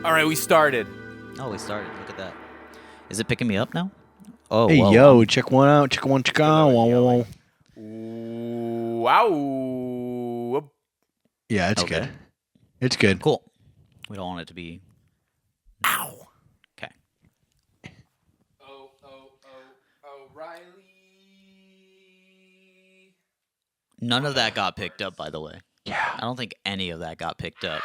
All right, we started. Oh, we started. Look at that. Is it picking me up now? Oh, Hey, whoa, yo, check one out. Check one, check out. Without Wow, wow, yelling. wow. Wow. Yeah, it's Okay. good. It's good. Cool. We don't want it to be. Ow. Okay. Oh, Riley. None of that got picked up, by the way. Yeah. I don't think any of that got picked up.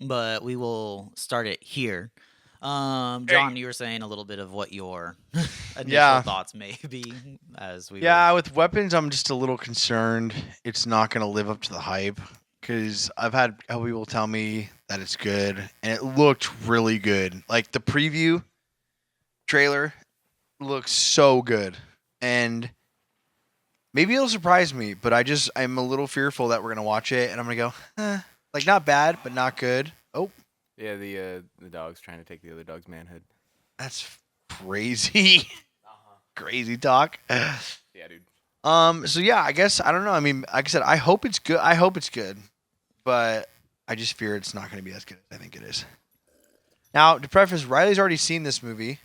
But we will start it here. John, you were saying a little bit of what your initial Yeah. thoughts may be as we. Yeah, with weapons, I'm just a little concerned it's not going to live up to the hype because I've had people tell me that it's good and it looked really good. Like the preview trailer looks so good and maybe it'll surprise me, but I'm a little fearful that we're going to watch it and I'm going to go, like not bad, but not good. Oh, Yeah, the dog's trying to take the other dog's manhood. that's crazy. Crazy talk. Yeah, dude. So yeah, I guess I don't know. I mean, like I said, I hope it's good. I hope it's good, but I just fear it's not going to be as good as I think it is. Now, to preface, Riley's already seen this movie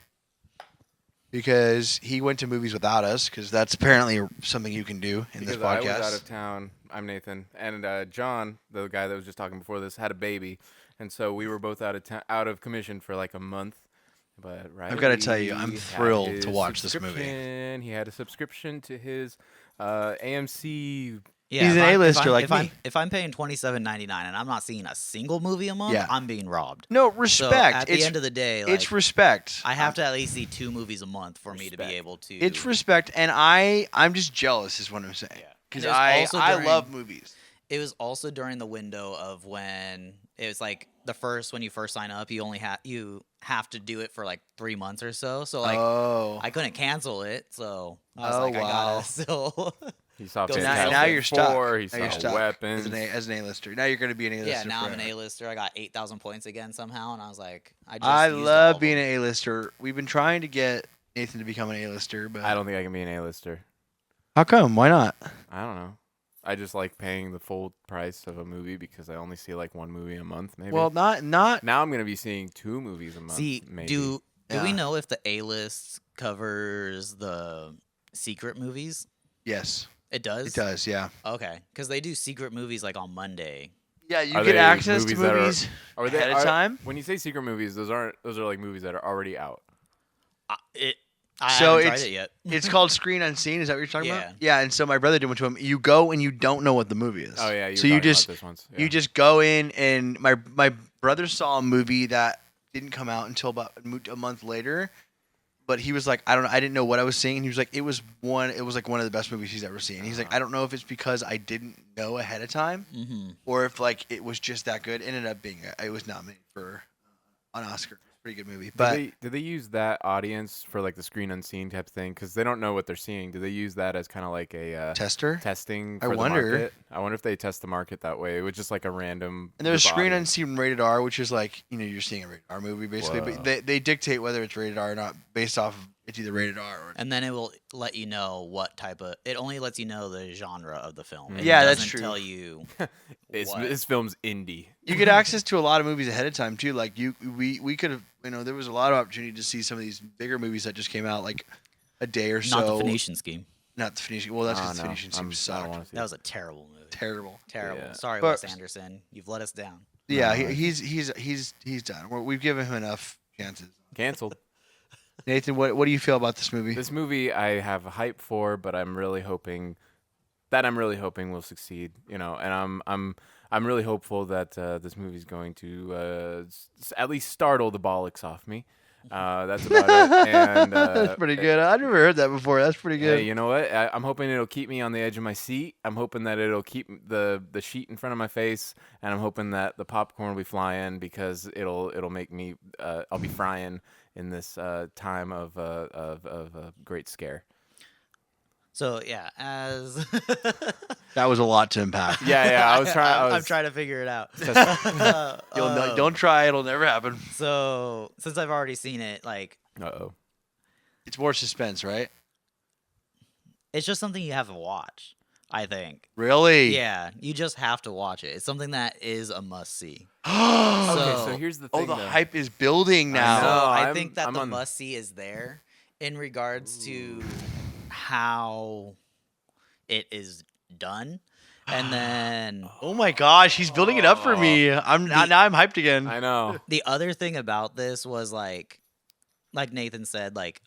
because he went to movies without us because that's apparently something you can do in Because this I podcast. was out of town. I'm Nathan, and John, the guy that was just talking before this, had a baby, and so we were both out of commission for like a month. But I've gotta tell you, I'm Riley had thrilled to his watch this movie. subscription. He had a subscription to his AMC. Yeah, He's if an I'm- if A-lister I'm- like if me. I'm paying $27.99 and I'm not seeing a single movie a month, Yeah. I'm being robbed. No, So respect. at the end of the day, like, it's respect. I have to at least see 2 movies a month for me to be Respect. able to. It's respect, and I'm just jealous, is what I'm saying. Yeah. Because And it was I also I during- love movies. It was also during the window of when it was like when you first sign up, you have to do it for like 3 months or so. So like oh, I couldn't cancel it, so I was Oh, like, I wow. gotta still. He saw Go Fantastic now you're stuck. Four. He Now you're saw stuck Weapons. as an A-lister. Now you're going to be an A-lister. Yeah, now I'm an forever. A-lister. I got 8,000 points again somehow, and I was like, I used all love of being them. an A-lister. We've been trying to get Nathan to become an A-lister, but I don't think I can be an A-lister. how come? Why not? I don't know. I just like paying the full price of a movie because I only see like one movie a month, maybe. Well, not. now I'm gonna be seeing 2 movies a month. See, maybe. do Yeah. we know if the A-list covers the secret movies? Yes, It does. it does. Yeah. Okay, because they do secret movies like on Monday. Yeah, you Are get they access to movies that are- movies Are they ahead of time. When you say secret movies, those are like movies that are already out. I So haven't tried it's- it yet. It's called Screen Unseen. Is that what you're talking Yeah. about? Yeah. And so my brother did one to him. You go and you don't know what the movie is. Oh yeah, So you just this ones. you just go in and my brother saw a movie that didn't come out until about a month later. But he was like, I didn't know what I was seeing. And he was like, it was like one of the best movies he's ever seen. He's like, I don't know if it's because I didn't know ahead of time Mm-hmm. or if like it was just that good. It ended up being, it was nominated for an Oscar. Pretty good movie. But did they use that audience for like the Screen Unseen type thing? Because they don't know what they're seeing. Do they use that as kind of like a Tester. testing I for the wonder. market? I wonder if they test the market that way. It was just like a random. And there's group Screen audience. Unseen Rated R, which is like, you're seeing a rated R movie basically. Whoa. But they dictate whether it's rated R or not based off of it's either rated R or. And then it will let you know what type of. It only lets you know the genre of the film. It Yeah, that's doesn't true. Tell you. This what. film's indie. You get access to a lot of movies ahead of time too. Like we could have, there was a lot of opportunity to see some of these bigger movies that just came out like a day or so. Not the Phoenician Scheme. Not the Phoenician. Well, that's Oh, because the no, Phoenician I seems don't sucked. want to see That was a terrible movie. Terrible. Terrible. Yeah. Sorry, But- Wes Anderson. You've let us down. Yeah, No, he's done. We've given him enough chances. Canceled. Nathan, what do you feel about this movie? This movie I have a hype for, but I'm really hoping will succeed. And I'm really hopeful that this movie's going to at least startle the bollocks off me. That's about it. And, That's pretty good. I never heard that before. That's pretty good. Hey, you know what? I'm hoping it'll keep me on the edge of my seat. I'm hoping that it'll keep the sheet in front of my face, and I'm hoping that the popcorn will be flying because it'll make me I'll be frying in this time of a great scare. So yeah, as That was a lot to unpack. Yeah. I was trying. I'm trying to figure it out. Don't try. It'll never happen. So since I've already seen it, like Uh-oh. It's more suspense, right? it's just something you have to watch. I think. Really? Yeah, you just have to watch it. It's something that is a must see. Okay, so So- here's the Oh, thing. the though. hype is building I now. So know. I I'm- think that I'm the on- must see is there in regards to how it is done, and then Oh my gosh, he's building it up for me. Now I'm hyped again. I know. the other thing about this was like Nathan said, like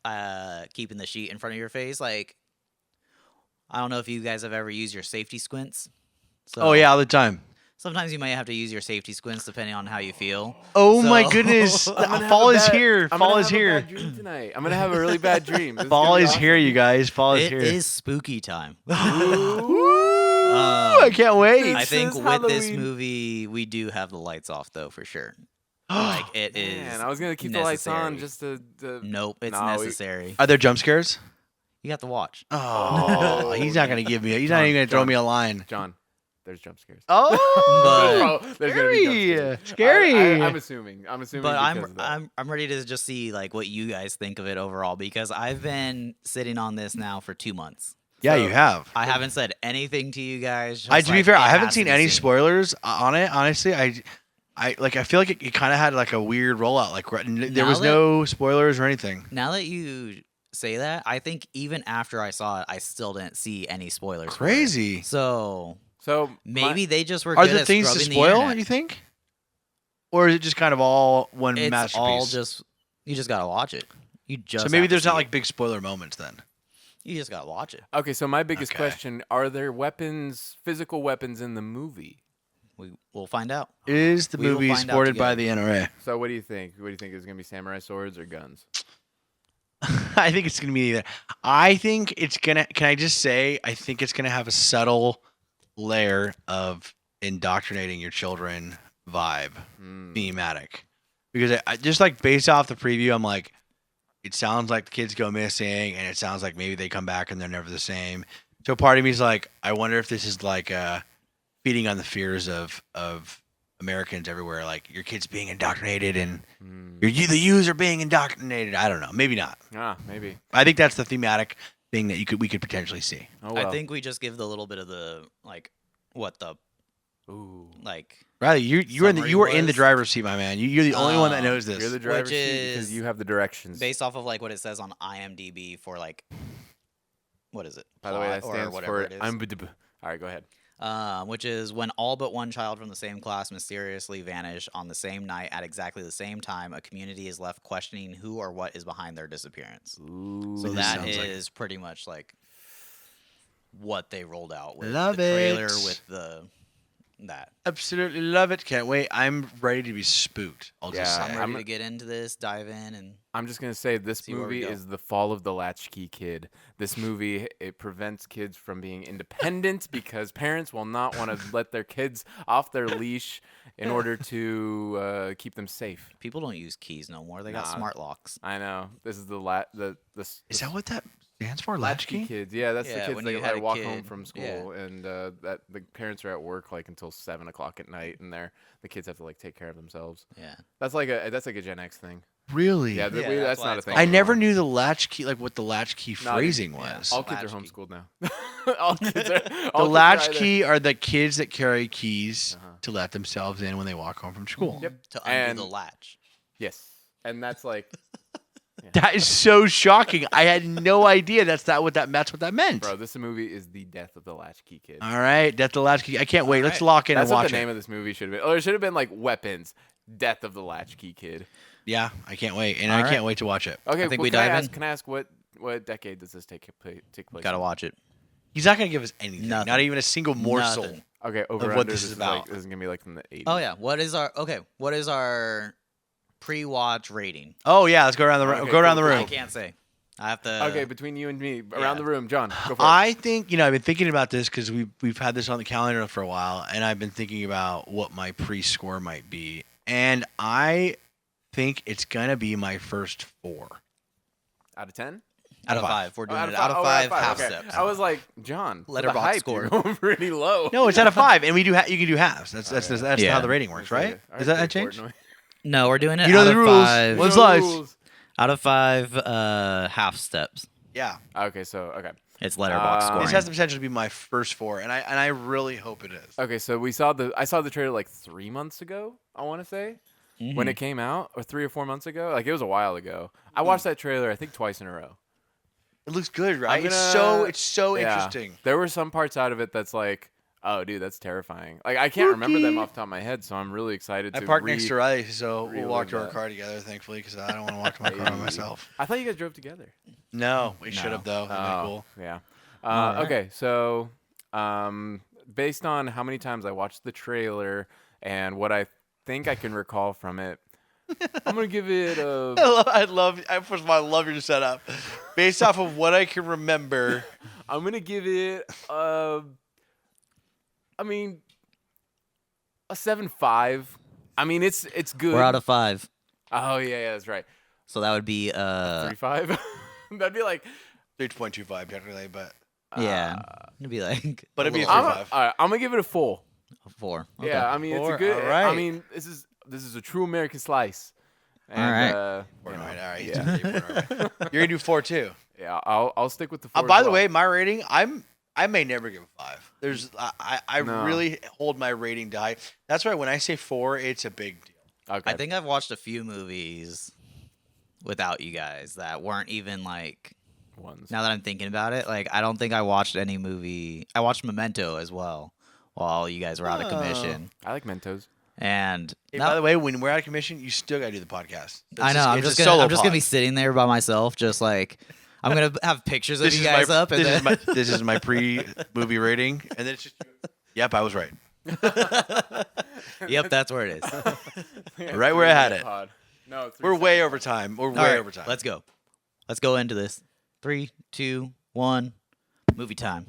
keeping the sheet in front of your face. Like I don't know if you guys have ever used your safety squints. So Oh yeah, all the time. sometimes you might have to use your safety squints depending on how you feel. Oh my So- goodness. I'm gonna have Fall a is bad- here. I'm Fall gonna is have a here. bad dream tonight. I'm gonna have a really bad dream. This Fall gonna be is here, awesome. you guys. Fall is It here. is spooky time. Woo! I can't wait. I This think is with this Halloween. movie, we do have the lights off though for sure. Like it is. Man, I was gonna keep the lights on necessary. just to Nope, it's No, we- necessary. Are there jump scares? You have to watch. Oh, he's not gonna give me. He's not even gonna throw John. me a line. John. There's jump scares. Oh, But- There's gonna be jump scary, scares. scary. I'm assuming. I'm assuming. But because of that. I'm ready to just see like what you guys think of it overall because I've been sitting on this now for 2 months. Yeah, So- you have. I haven't said anything to you guys. I just, to be like, fair, it I haven't has seen to be any spoilers on it. Honestly, I feel like it kind of had like a weird rollout. Like there Now was that- no spoilers or anything. Now that you say that, I think even after I saw it, I still didn't see any spoilers. for it. Crazy. So So maybe they just were Are good there at things to scrubbing the spoil? internet. You think? Or is it just kind of all one It's masterpiece? all just you just gotta watch it. You just so maybe have to there's not see like it. big spoiler moments then. You just gotta watch it. okay, so my biggest Okay. question: are there weapons, physical weapons in the movie? We'll find out. Is the We will movie find out supported by together. the NRA? So what do you think? What do you think is gonna be samurai swords or guns? I think it's gonna be either. I think it's gonna. Can I just say? I think it's gonna have a subtle layer of indoctrinating your children vibe, Hmm. thematic, because I just like based off the preview, I'm like, it sounds like the kids go missing, and it sounds like maybe they come back and they're never the same. So part of me is like, I wonder if this is like feeding on the fears of Americans everywhere, like your kids being indoctrinated and Hmm. the youths are being indoctrinated. I don't know, maybe not. Ah, maybe. I think that's the thematic thing that we could potentially see. Oh well. I think we just give the little bit of the like what the Ooh. like Riley, you were Summary you were in the was- driver's seat, my man. You're the only one that knows this. You're the driver's Which seat because is you have the directions. based off of like what it says on IMDb for like what is it? By the way, that Plot or stands whatever for it is. All right, go ahead. Which is when all but one child from the same class mysteriously vanish on the same night at exactly the same time, a community is left questioning who or what is behind their disappearance. Ooh. So This that sounds like- is pretty much like what they rolled out with Love the trailer it. with that. Absolutely love it. Can't wait. I'm ready to be spooked. I'll just Yeah, say. I'm I'm- ready to get into this, dive in, and I'm just gonna say this See where we movie go. is the fall of the latchkey kid. This movie it prevents kids from being independent because parents will not want to let their kids off their leash in order to keep them safe. people don't use keys no more. They got Nah. smart locks. I know this is the Is that what that stands for? latchkey Latchkey? kids? Yeah, that's the Yeah, kids when that you like, had a walk home kid, from yeah. school and that the parents are at work like until 7 o'clock at night, and the kids have to like take care of themselves. Yeah. That's like a Gen X thing. Really? Yeah, Yeah, that's that's why not a it's thing. I called never anymore. knew the latchkey, like what the latchkey No, phrasing yeah. was. All kids are Latchkey. homeschooled now. all kids are. The all kids are latchkey are the kids that carry keys Uh-huh. to let themselves in when they walk home from school. Yep. To undo And- the latch. Yes, and that's like, That is so shocking. I had no idea that's what that meant. bro, this movie is the death of the latchkey kid. All right, that's the latchkey. I can't wait. Let's right. lock in That's and what watch the name it. of this movie should have been. Or it should have been like Weapons, Death of the Latchkey Kid. Yeah, I can't wait, and All I right. can't wait to watch it. Okay, I think well, we can I dive ask, in. Can I ask what decade does this take place? Gotta watch it. He's not gonna give us anything, not Nothing. even a single morsel. Nothing. Okay, over what under. this This is is like about. this is gonna be like from the 80s. Oh yeah. What is our pre-watch rating? Oh yeah, let's go around the Okay, go around cool, the cool. room. I can't say. I have to. Okay, between you and me, around yeah. the room, John, go for it. I think I've been thinking about this because we've had this on the calendar for a while, and I've been thinking about what my pre-score might be, and I think it's gonna be my first 4 Out of 10? out of 5. We're Oh, doing it out of 5 half okay. steps. I was like, John, for the Letterboxd hype, score. you're going pretty low. No, it's out of 5, and we do you can do halves. That's Okay. that's Yeah. how the rating works, right? Is that changed? No, we're doing it You know out the of rules. 5. What's lies? Out of 5 half steps. Yeah, Okay, so okay. It's letterbox Uh, scoring. this has the potential to be my first 4, and I really hope it is. Okay, so I saw the trailer like 3 months ago, I want to say. When it came out, or 3 or 4 months ago. Like, it was a while ago. I watched that trailer I think twice in a row. It looks good, right? I'm It's gonna- so Yeah. interesting. There were some parts out of it that's like, oh, dude, that's terrifying. Like, I can't remember them off the top of my head, so I'm really excited I to parked next to Riley, so we'll relive walk to our that. car together, thankfully, because I don't want to walk to my car by Hey. myself. I thought you guys drove together. No, we should No. have, though. That'd be cool. Yeah. All right. Okay, so based on how many times I watched the trailer and what I think I can recall from it, I'm gonna give it a. First of all, I love your setup. Based off of what I can remember, I'm gonna give it a. I mean, a 7.5. I mean, it's good. We're out of 5. Oh yeah, that's right. So that would be 3.5. That'd be like. 3.25 technically, but yeah. It'd be like But it'd be a little- 3.5. All right, I'm gonna give it a 4. a 4. Okay. Yeah, I mean, it's 4, a good. all right. I mean, this is a true American slice. And, All right. All you know, right, all right. Yeah, You're gonna do 4 too. yeah. I'll stick with the 4. By as the well. way, my rating, I may never give a 5. There's I No. really hold my rating to high. That's why when I say 4, it's a big deal. Okay. I think I've watched a few movies without you guys that weren't even like. ones. Now that I'm thinking about it, like I don't think I watched any movie. I watched Memento as well while you guys were out of commission. I like Mentos. And Hey, now- by the way, when we're out of commission, you still gotta do the podcast. I know I'm just gonna be sitting there by myself, just like I'm gonna have pictures of you guys up, and then This is my pre-movie rating, and then it's just. Yep, I was right. yep, that's where it is. Right where I had it. Pod. No, We're way over time. We're All way right, over time. let's go. Let's go into this. 3, 2, 1, movie time.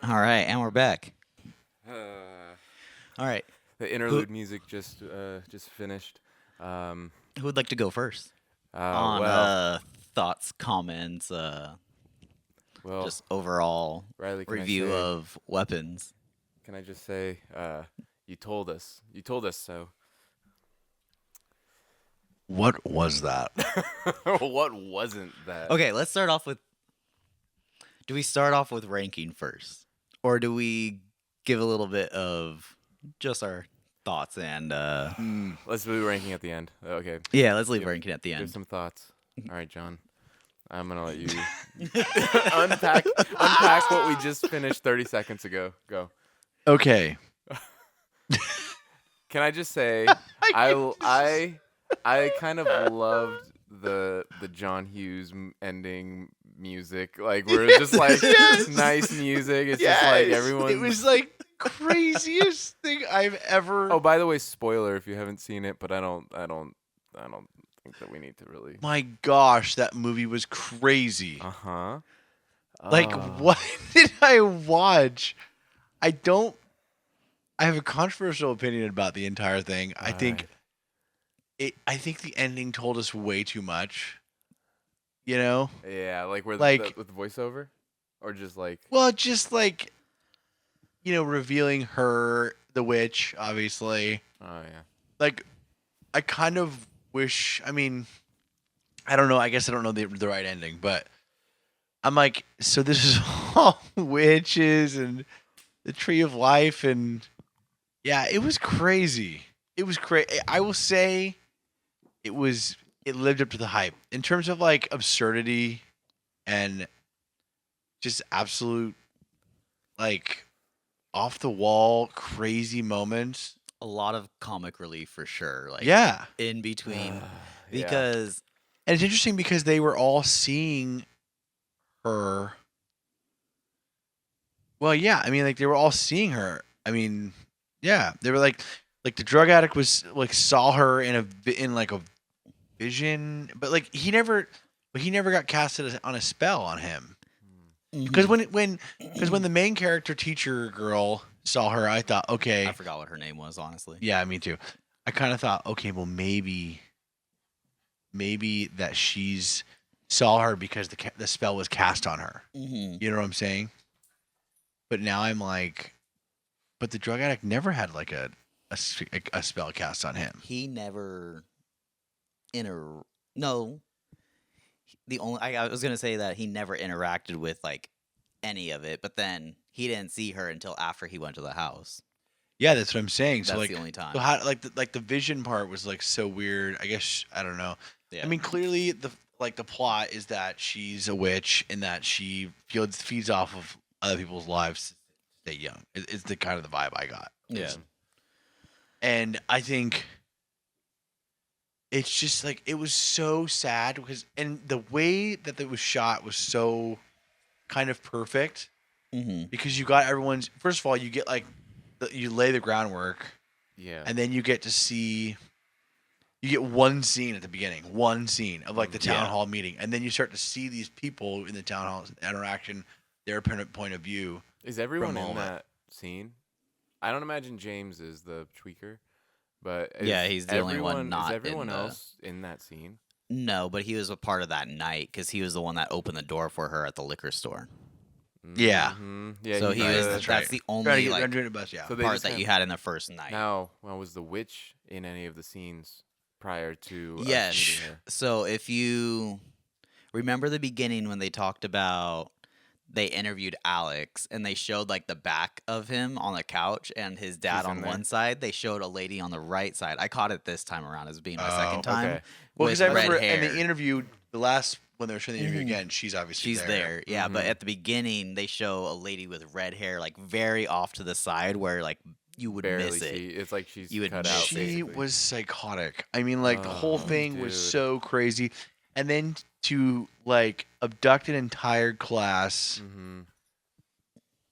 All right, and we're back. All right, The interlude music just finished. who would like to go first Uh, on well, thoughts, comments, well, just overall Riley, can review I say, of weapons? Can I just say, you told us so. What was that? What wasn't that? Okay, let's start off with. Do we start off with ranking first, or do we give a little bit of just our thoughts and? Let's do ranking at the end. Okay. Yeah, let's leave Give- ranking at the Give end. some thoughts. All right, John. I'm gonna let you unpack what we just finished 30 seconds ago. Go. Okay. Can I just say I kind of loved the John Hughes ending music. Like we're just like yes. nice music. It's just like everyone. It was like craziest thing I've ever. Oh, by the way, spoiler if you haven't seen it, but I don't think that we need to really. My gosh, that movie was crazy. Uh-huh. Like, what did I watch? I have a controversial opinion about the entire thing. I think the ending told us way too much. You know? Yeah, like where Like- with the voiceover, or just like. Well, just like, revealing her, the witch, obviously. Oh yeah. Like, I kind of wish. I mean, I don't know. I guess I don't know the right ending, but I'm like, so this is all witches and the tree of life, and yeah, it was crazy. It was crazy. I will say, it lived up to the hype in terms of like absurdity and just absolute like off the wall crazy moments. A lot of comic relief for sure. Like Yeah. in between, Yeah. because And it's interesting because they were all seeing her. Well, yeah, I mean, like they were all seeing her. I mean, yeah, they were like the drug addict was like saw her in a vision, but like he never got casted on a spell on him. Because when the main character teacher girl saw her, I thought, okay, I forgot what her name was, honestly. yeah, me too. I kind of thought, okay, well, maybe that she's saw her because the spell was cast on her. Mm-hmm. You know what I'm saying? But now I'm like, but the drug addict never had like a a spell cast on him. He never no. The only I was gonna say that he never interacted with like any of it, but then he didn't see her until after he went to the house. Yeah, that's what I'm saying. That's So like, the only time. so how like the vision part was like so weird. I guess I don't know. Yeah. I mean, clearly the plot is that she's a witch and that she feeds off of other people's lives to stay young. It's the kind of the vibe I got. yeah. And I think it's just like it was so sad and the way that it was shot was so kind of perfect Mm-hmm. because you got everyone's. First of all, you get like you lay the groundwork, Yeah. and then you get to see. You get one scene at the beginning, one scene of like the town Yeah. hall meeting, and then you start to see these people in the town hall interaction, their point of view. Is everyone in moment. that scene? I don't imagine James is the tweaker, but Yeah, he's the only one everyone- not Is in everyone the- else in that scene? No, but he was a part of that night because he was the one that opened the door for her at the liquor store. Yeah. Yeah. So he was. that's That's right. the Trying to only get like doing the best, yeah. So they part just that kind you of- had in the first night. Now, was the witch in any of the scenes prior to us Yes. meeting her? So if you remember the beginning when they talked about they interviewed Alex and they showed like the back of him on the couch and his dad He's in on there. one side, they showed a lady on the right side. I caught it this time around as being my Oh, second time. okay. Well, with because I red remember hair. in the interview, the last when they were showing the interview Mhm. again, she's obviously She's there. Yeah, but Mhm. at the beginning they show a lady with red hair like very off to the side where like you would Barely miss it. see. It's like she's You would cut miss out. it. She basically. was psychotic. I mean, like the whole Oh, thing was dude. so crazy, and then to like abduct an entire class, Mhm.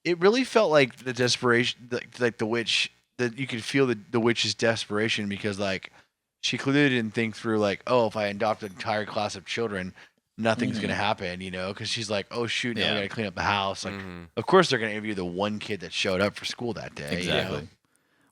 it really felt like the desperation, like the witch. That you could feel the witch's desperation because like she clearly didn't think through like, oh, if I adopt an entire class of children, nothing's Mhm. gonna happen, you know? Because she's like, oh shoot, now Yeah. we gotta clean up the house. Like, Mhm. of course they're gonna interview the one kid that showed up for school that day. you know? Exactly.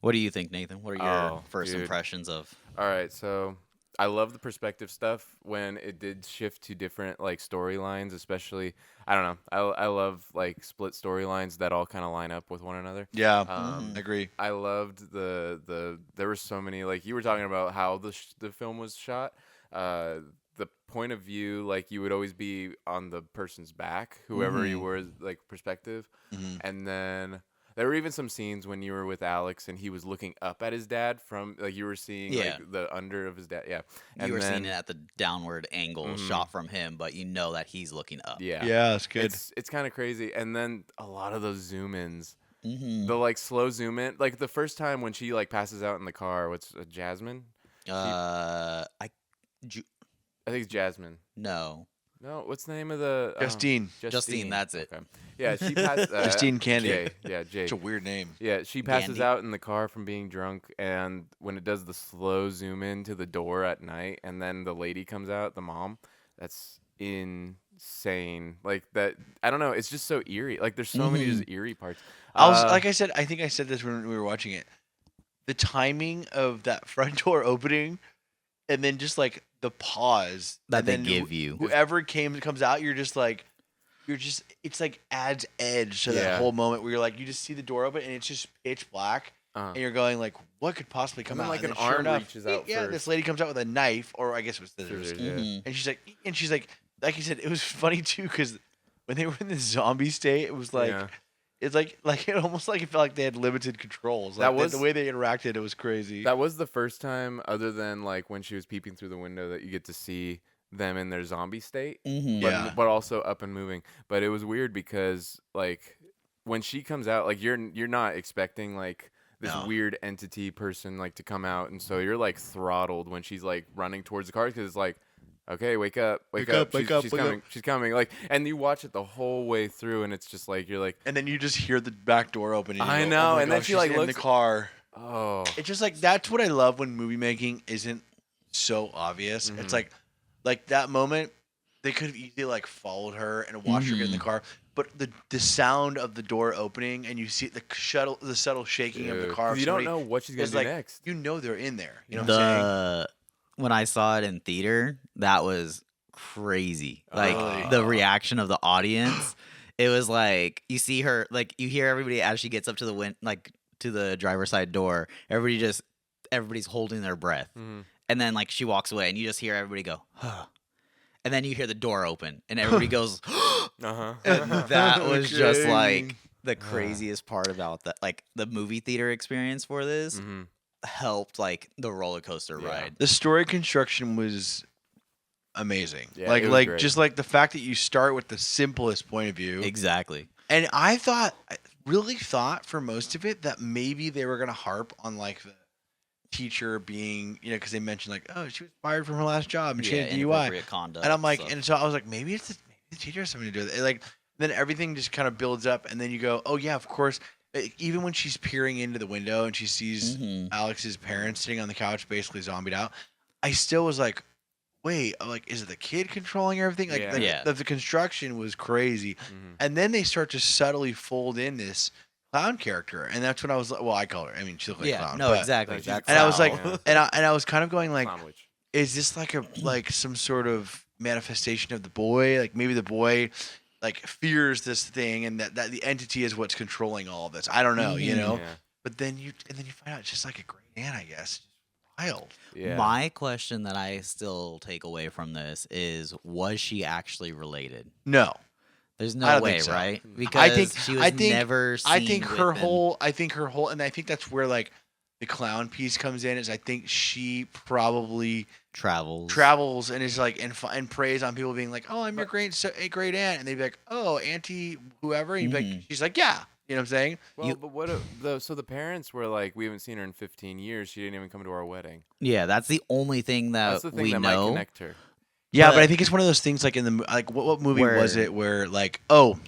What do you think, Nathan? What are your Oh, first dude. impressions of? All right, so I love the perspective stuff when it did shift to different like storylines, especially I don't know. I love like split storylines that all kind of line up with one another. Yeah, Um, I agree. I loved the there were so many like you were talking about how the film was shot. The point of view, like you would always be on the person's back, whoever you Mhm. were, like perspective. Mhm. And then there were even some scenes when you were with Alex and he was looking up at his dad from like you were seeing Yeah. like the under of his dad. Yeah. And You were seeing then- it at the downward angle Mhm. shot from him, but you know that he's looking up. Yeah. Yeah, that's good. It's kind of crazy. And then a lot of those zoom ins, Mm-hmm. the like slow zoom in, like the first time when she like passes out in the car, what's Jasmine? I think it's Jasmine. No. No, what's the name of the Justine. Justine, that's it. Okay. Yeah, she passed. Justine Candy. Jay. Yeah, Jay. It's a weird name. Yeah, she passes Gandy. out in the car from being drunk, and when it does the slow zoom in to the door at night, and then the lady comes out, the mom, that's insane. Like that, I don't know. It's just so eerie. Like there's so many just eerie parts. I was like I said, I think I said this when we were watching it. The timing of that front door opening, and then just like the pause That and they then give you. Whoever comes out, it's like adds edge to Yeah. that whole moment where you're like, you just see the door open and it's just pitch black, and you're going like, what could possibly come then, out? like, And an then sure arm enough, reaches out yeah, this first. lady comes out with a knife, or I guess it was scissors. Scissors, yeah. Mhm. And she's like, like you said, it was funny too because when they were in the zombie state, it was like, Yeah. it's like it almost like it felt like they had limited controls. That Like, was- the way they interacted. It was crazy. That was the first time, other than like when she was peeping through the window, that you get to see them in their zombie state. Mm-hmm. but, Yeah. but also up and moving. But it was weird because like when she comes out, like you're not expecting like this No. weird entity person like to come out, and so you're like throttled when she's like running towards the car because it's like, okay, wake up, Wake up, wake up, she's wake coming, up. she's coming. Like, and you watch it the whole way through, and it's just like you're like, And then you just hear the back door open. And you I go, know, oh my and then gosh, she, she's like, in the looks- car. oh, It's just like that's what I love when movie making isn't so obvious. Mhm. It's like that moment. They could have easily like followed her and watched her get in the Mhm. car, but the sound of the door opening and you see the subtle shaking of the dude. car. 'Cause of you don't somebody, know what she's gonna it's do like next. you know they're in there. You know what I'm saying? The when I saw it in theater, that was crazy. Like Really? the reaction of the audience, it was like you see her, like you hear everybody as she gets up to the to the driver's side door, everybody's holding their breath. Mhm. And then like she walks away and you just hear everybody go, huh. And then you hear the door open and everybody goes, Uh-huh. and that was just like Okay. the craziest part about that. Like the movie theater experience for this Mhm. helped like the roller coaster Yeah. ride. The story construction was amazing. Yeah, like it was like great. just like the fact that you start with the simplest point of view. Exactly. And I really thought for most of it that maybe they were gonna harp on like the teacher being, because they mentioned like, oh, she was fired from her last job and she had a DUI. Inappropriate conduct. And I'm like, stuff. and so I was like, maybe the teacher has something to do with it. Like, then everything just kind of builds up, and then you go, oh yeah, of course. Even when she's peering into the window and she sees Mhm. Alex's parents sitting on the couch, basically zombied out, I still was like, wait, like, is it the kid controlling everything? Like, Yeah. like, Yeah. the construction was crazy, Mhm. and then they start to subtly fold in this clown character, and that's when I was like, well, I call her. I mean, she looked like a Yeah, clown. no, but- exactly. Like, she's a That's And I was how- like, Yeah. and I was kind of going like, Clown witch. is this like some sort of manifestation of the boy? Like maybe the boy like fears this thing, and that the entity is what's controlling all of this. I don't know, you Mhm. know. Yeah. But then you find out it's just like a great aunt, I guess. Just wild. Yeah. My question that I still take away from this is, was she actually related? No, There's I no don't way, think so. right? I Because think- she was I think- never seen I think her with whole, and I think that's where like the clown piece comes in. Is I think she probably travels and is like and preys on people being like, oh, I'm your great aunt, and they'd be like, oh, auntie whoever, and you'd be like, Mhm. she's like, yeah, you know what I'm saying? Well, You- but what so the parents were like, we haven't seen her in 15 years. She didn't even come to our wedding. Yeah, that's the only thing that That's the thing we that might know. connect her. Yeah, but I But- think it's one of those things like in the like what movie was Where- it where like, oh,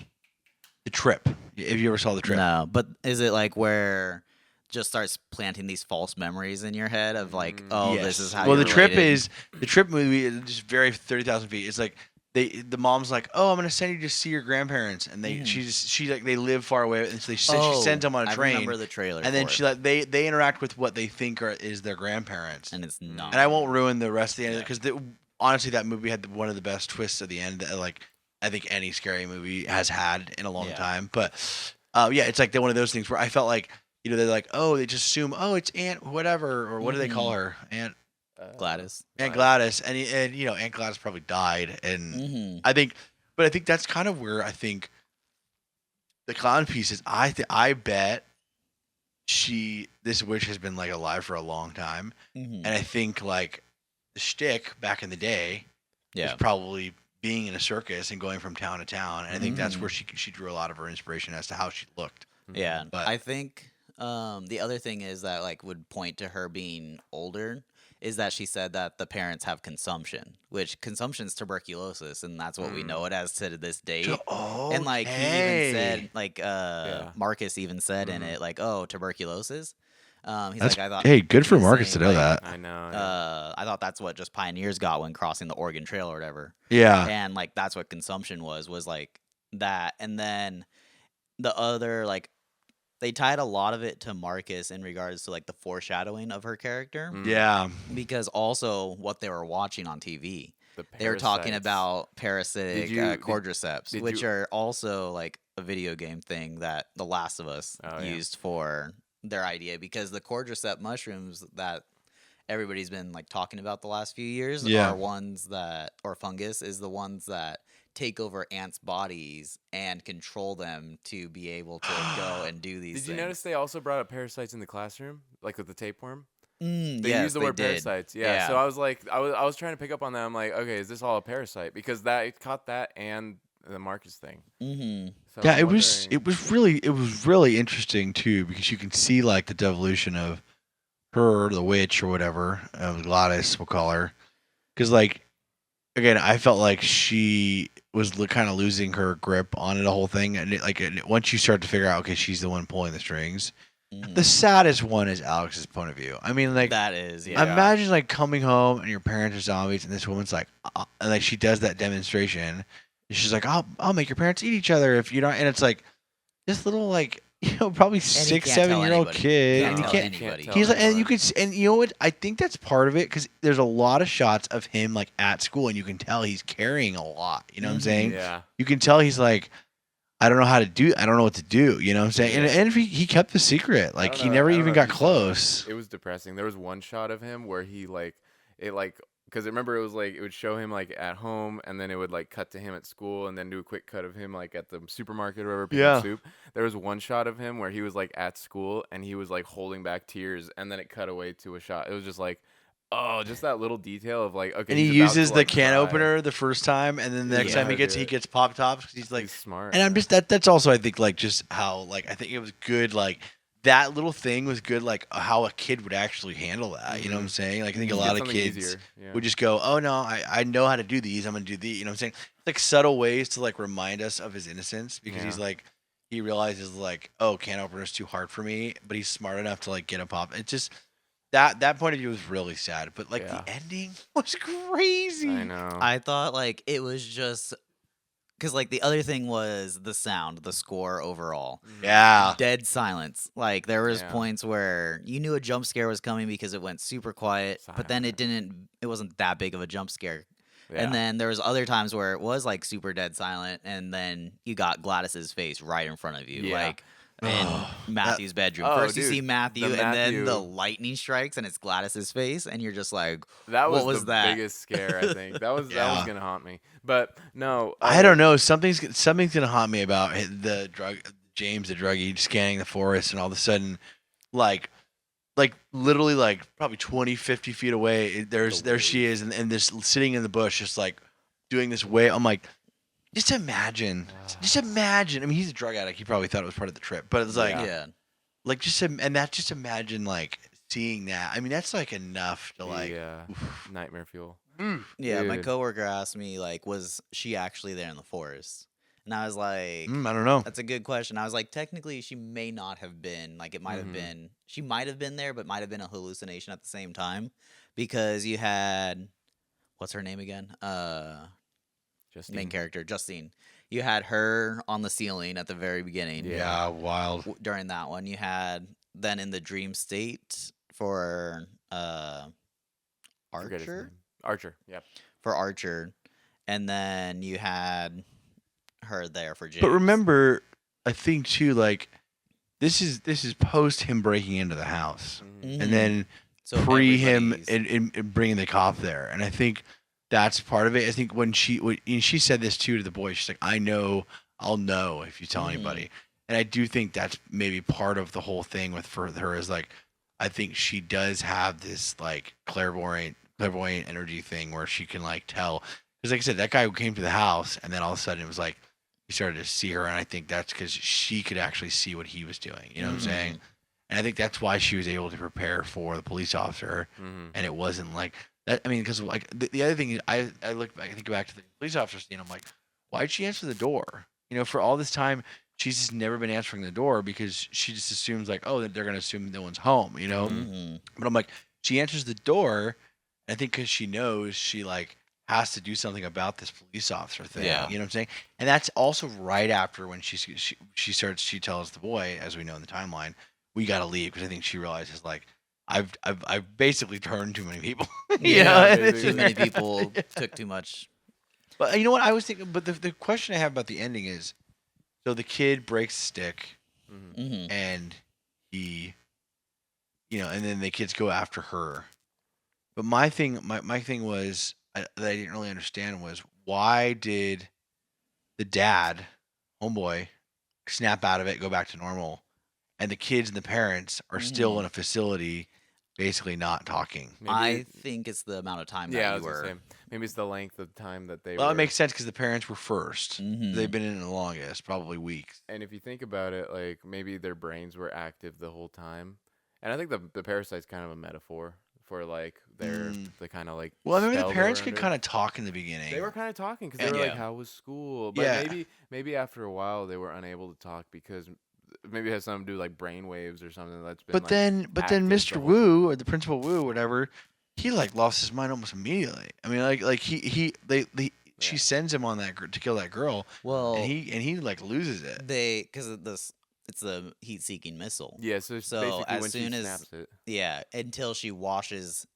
The Trip. If you ever saw The Trip. No, but is it like where just starts planting these false memories in your head of like, oh, this is how. Well, you're The Trip related? is the Trip movie is just very 30,000 feet. It's like the mom's like, oh, I'm gonna send you to see your grandparents, and they she like they live far away, and so she sends them on a I train, remember the trailer, and then for she it, like they interact with what they think is their grandparents, and it's not. and I won't ruin the rest of the end Yeah. because honestly that movie had one of the best twists at the end that like I think any scary movie has had in a long Yeah. time. But yeah, it's like one of those things where I felt like they're like, oh, they just assume, oh, it's Aunt whatever, or what do they call her, Aunt Gladys. Gladys, and Aunt Gladys probably died, and Mm-hmm. I think that's kind of where I think the clown piece is. I bet this witch has been like alive for a long time, Mm-hmm. and I think like the shtick back in the day was Yeah. probably being in a circus and going from town to town, and I think that's Mhm. where she drew a lot of her inspiration as to how she looked. Yeah, But- I think the other thing is that like would point to her being older is that she said that the parents have consumption, which consumption is tuberculosis, and that's what we know it as to this day. And like he even said, like Marcus even said in it, like, oh, tuberculosis. He's like, I thought. hey, good for he was Marcus to saying, know like, that. I know. Yeah. I thought that's what just pioneers got when crossing the Oregon Trail or whatever. Yeah, And like that's what consumption was like that. And then the other like they tied a lot of it to Marcus in regards to like the foreshadowing of her character Mm. yeah. because also what they were watching on TV. The They were talking parasites. about parasitic did- cordyceps, did which you- are also like a video game thing that The Last of Us Oh, yeah. used for their idea because the cordyceps mushrooms that everybody's been like talking about the last few years Yeah. are ones that, or fungus is the ones that take over ants' bodies and control them to be able to go and do these Did you things. notice they also brought up parasites in the classroom, like with the tapeworm? They yes, used the they word did. parasites. Yeah. So I was like, I was trying to pick up on that. I'm like, okay, is this all a parasite? Because that it caught that and the Marcus thing. Mm-hmm. So Yeah, I'm it was wondering- it was really interesting too because you can see like the devolution of her, the witch or whatever, Gladys we'll call her, because like again, I felt like she was kind of losing her grip on the whole thing, and once you start to figure out, okay, she's the one pulling the strings. The saddest one is Alex's point of view. I mean, like that is, yeah. imagine like coming home and your parents are zombies, and this woman's like, and like she does that demonstration. And she's like, I'll make your parents eat each other if you don't. And it's like this little like probably And he 6, can't tell 7-year-old anybody. kid, Can't and you tell can't. anybody. tell He's like, and you anyone. could, and you know what? I think that's part of it because there's a lot of shots of him like at school, and you can tell he's carrying a lot. You know what I'm saying? Yeah. You can tell he's like, I don't know how to do. I don't know what to do. You know what I'm saying? Yeah. And he kept the secret. I Like don't he know- never I don't even know if got you saw it. close. It was depressing. There was one shot of him where he because remember it was like it would show him like at home and then it would like cut to him at school and then do a quick cut of him like at the supermarket or whatever picking Yeah. up soup. There was one shot of him where he was like at school and he was like holding back tears and then it cut away to a shot. It was just like, oh, just that little detail of like, okay. And he he's about uses to, the like, can cry. opener the first time, and then the next Yeah, time he dude. gets pop tops. He's like, He's smart. and I'm just that's also I think like just how like I think it was good like that little thing was good like how a kid would actually handle that. You know what I'm saying? Like I think a Get lot of something kids easier, yeah. would just go, oh no, I know how to do these. I'm gonna do these. You know what I'm saying? Like subtle ways to like remind us of his innocence because Yeah. he's like he realizes like oh can opener's too hard for me, but he's smart enough to like get a pop. It's just. That point of view was really sad, but like Yeah. the ending was crazy. I know. I thought like it was just because like the other thing was the sound, the score overall. Yeah. Dead silence. Like there was Yeah. points where you knew a jump scare was coming because it went super quiet, but then it didn't. It wasn't that big of a jump scare. Yeah. And then there was other times where it was like super dead silent, and then you got Gladys's face right in front of you, Yeah. like in Matthew's bedroom. Oh, First you dude, see Matthew, the and then the Matthew- lightning strikes, and it's Gladys's face, and you're just like, That was, what was the that? biggest scare, I think. That was Yeah. gonna haunt me. But no, I don't know. Something's gonna haunt me about the James the druggie scanning the forest, and all of a sudden, like literally like probably 20, 50 feet away, there she is, and this sitting in the bush, just like doing this way. I'm like, just imagine. I mean, he's a drug addict. He probably thought it was part of the trip, but it's like, yeah. like just imagine like seeing that. I mean, that's like enough to like. Yeah, nightmare fuel. Yeah, my Dude. coworker asked me like, was she actually there in the forest? And I was like, I don't know. that's a good question. I was like, technically, she may not have been. Like, it might have Mhm. been. She might have been there, but might have been a hallucination at the same time, because you had, what's her name again? Just Main character, Justine. You had her on the ceiling at the very beginning. Yeah, wild. During that one, you had then in the dream state for Archer. Archer. Yep. For Archer, and then you had her there for James. But remember, I think too, like this is post him breaking into the house, Mhm. Mhm. and then So pre him everybody's- and bringing the cop there, and I think that's part of it. I think when she said this too to the boy, she's like, "I know, I'll know if you tell Mhm. anybody," and I do think that's maybe part of the whole thing with for her is like, I think she does have this like clairvoyant energy thing where she can like tell. Because like I said, that guy who came to the house, and then all of a sudden it was like he started to see her, and I think that's because she could actually see what he was doing. You know what I'm saying? And I think that's why she was able to prepare for the police officer, Mhm. and it wasn't like that. I mean, because like the other thing, I look back, I think back to the police officer scene. I'm like, why'd she answer the door? You know, for all this time, she's just never been answering the door because she just assumes like, oh, they're gonna assume no one's home. You know? Mhm. But I'm like, she answers the door, I think because she knows she like has to do something about this police officer thing. Yeah. You know what I'm saying? And that's also right after when she tells the boy, as we know in the timeline, we gotta leave because I think she realizes like I've basically turned too many people. You Yeah, know? basically. Too many people took too much. But you know what I was thinking? But the question I have about the ending is, so the kid breaks the stick Mhm. and he, you know, and then the kids go after her. But my thing was that I didn't really understand was why did the dad, homeboy, snap out of it, go back to normal, and the kids and the parents are still in a facility, basically not talking. Maybe I think it's the amount of time that yeah, I you was gonna were. say, maybe it's the length of time that they Well, were. it makes sense because the parents were 1st. Mhm. They've been in the longest, probably weeks. And if you think about it, like maybe their brains were active the whole time. And I think the parasite's kind of a metaphor for like the kind of like. Well, I mean, the spell they parents were could under. kind of talk in the beginning. They were kind of talking because Yeah. they were like, Yeah. "How was school?" But Yeah. maybe after a while they were unable to talk because maybe it has something to do like brain waves or something that's been. But like, then active Mr. the whole Wu or the Principal Wu, whatever, he like lost his mind almost immediately. I mean, like she Yeah. sends him on that to kill that girl, Well, and he like loses it. because of this, it's the heat-seeking missile. Yeah, so, So, basically as when soon she as- snaps it. Yeah, until she washes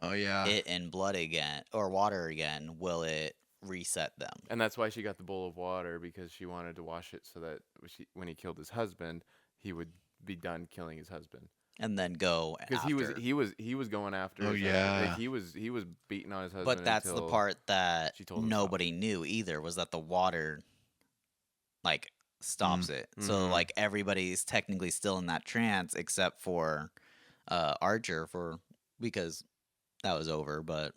Oh yeah, it in blood again or water again, will it reset them And that's why she got the bowl of water, because she wanted to wash it so that when he killed his husband, he would be done killing his husband. and then go Because after. he was going after. Oh, his husband. Like, yeah. he was beating on his husband. But that's the until part that she told him to stop. nobody knew either, was that the water like stops it. So Mhm. like everybody's technically still in that trance except for Archer because that was over, but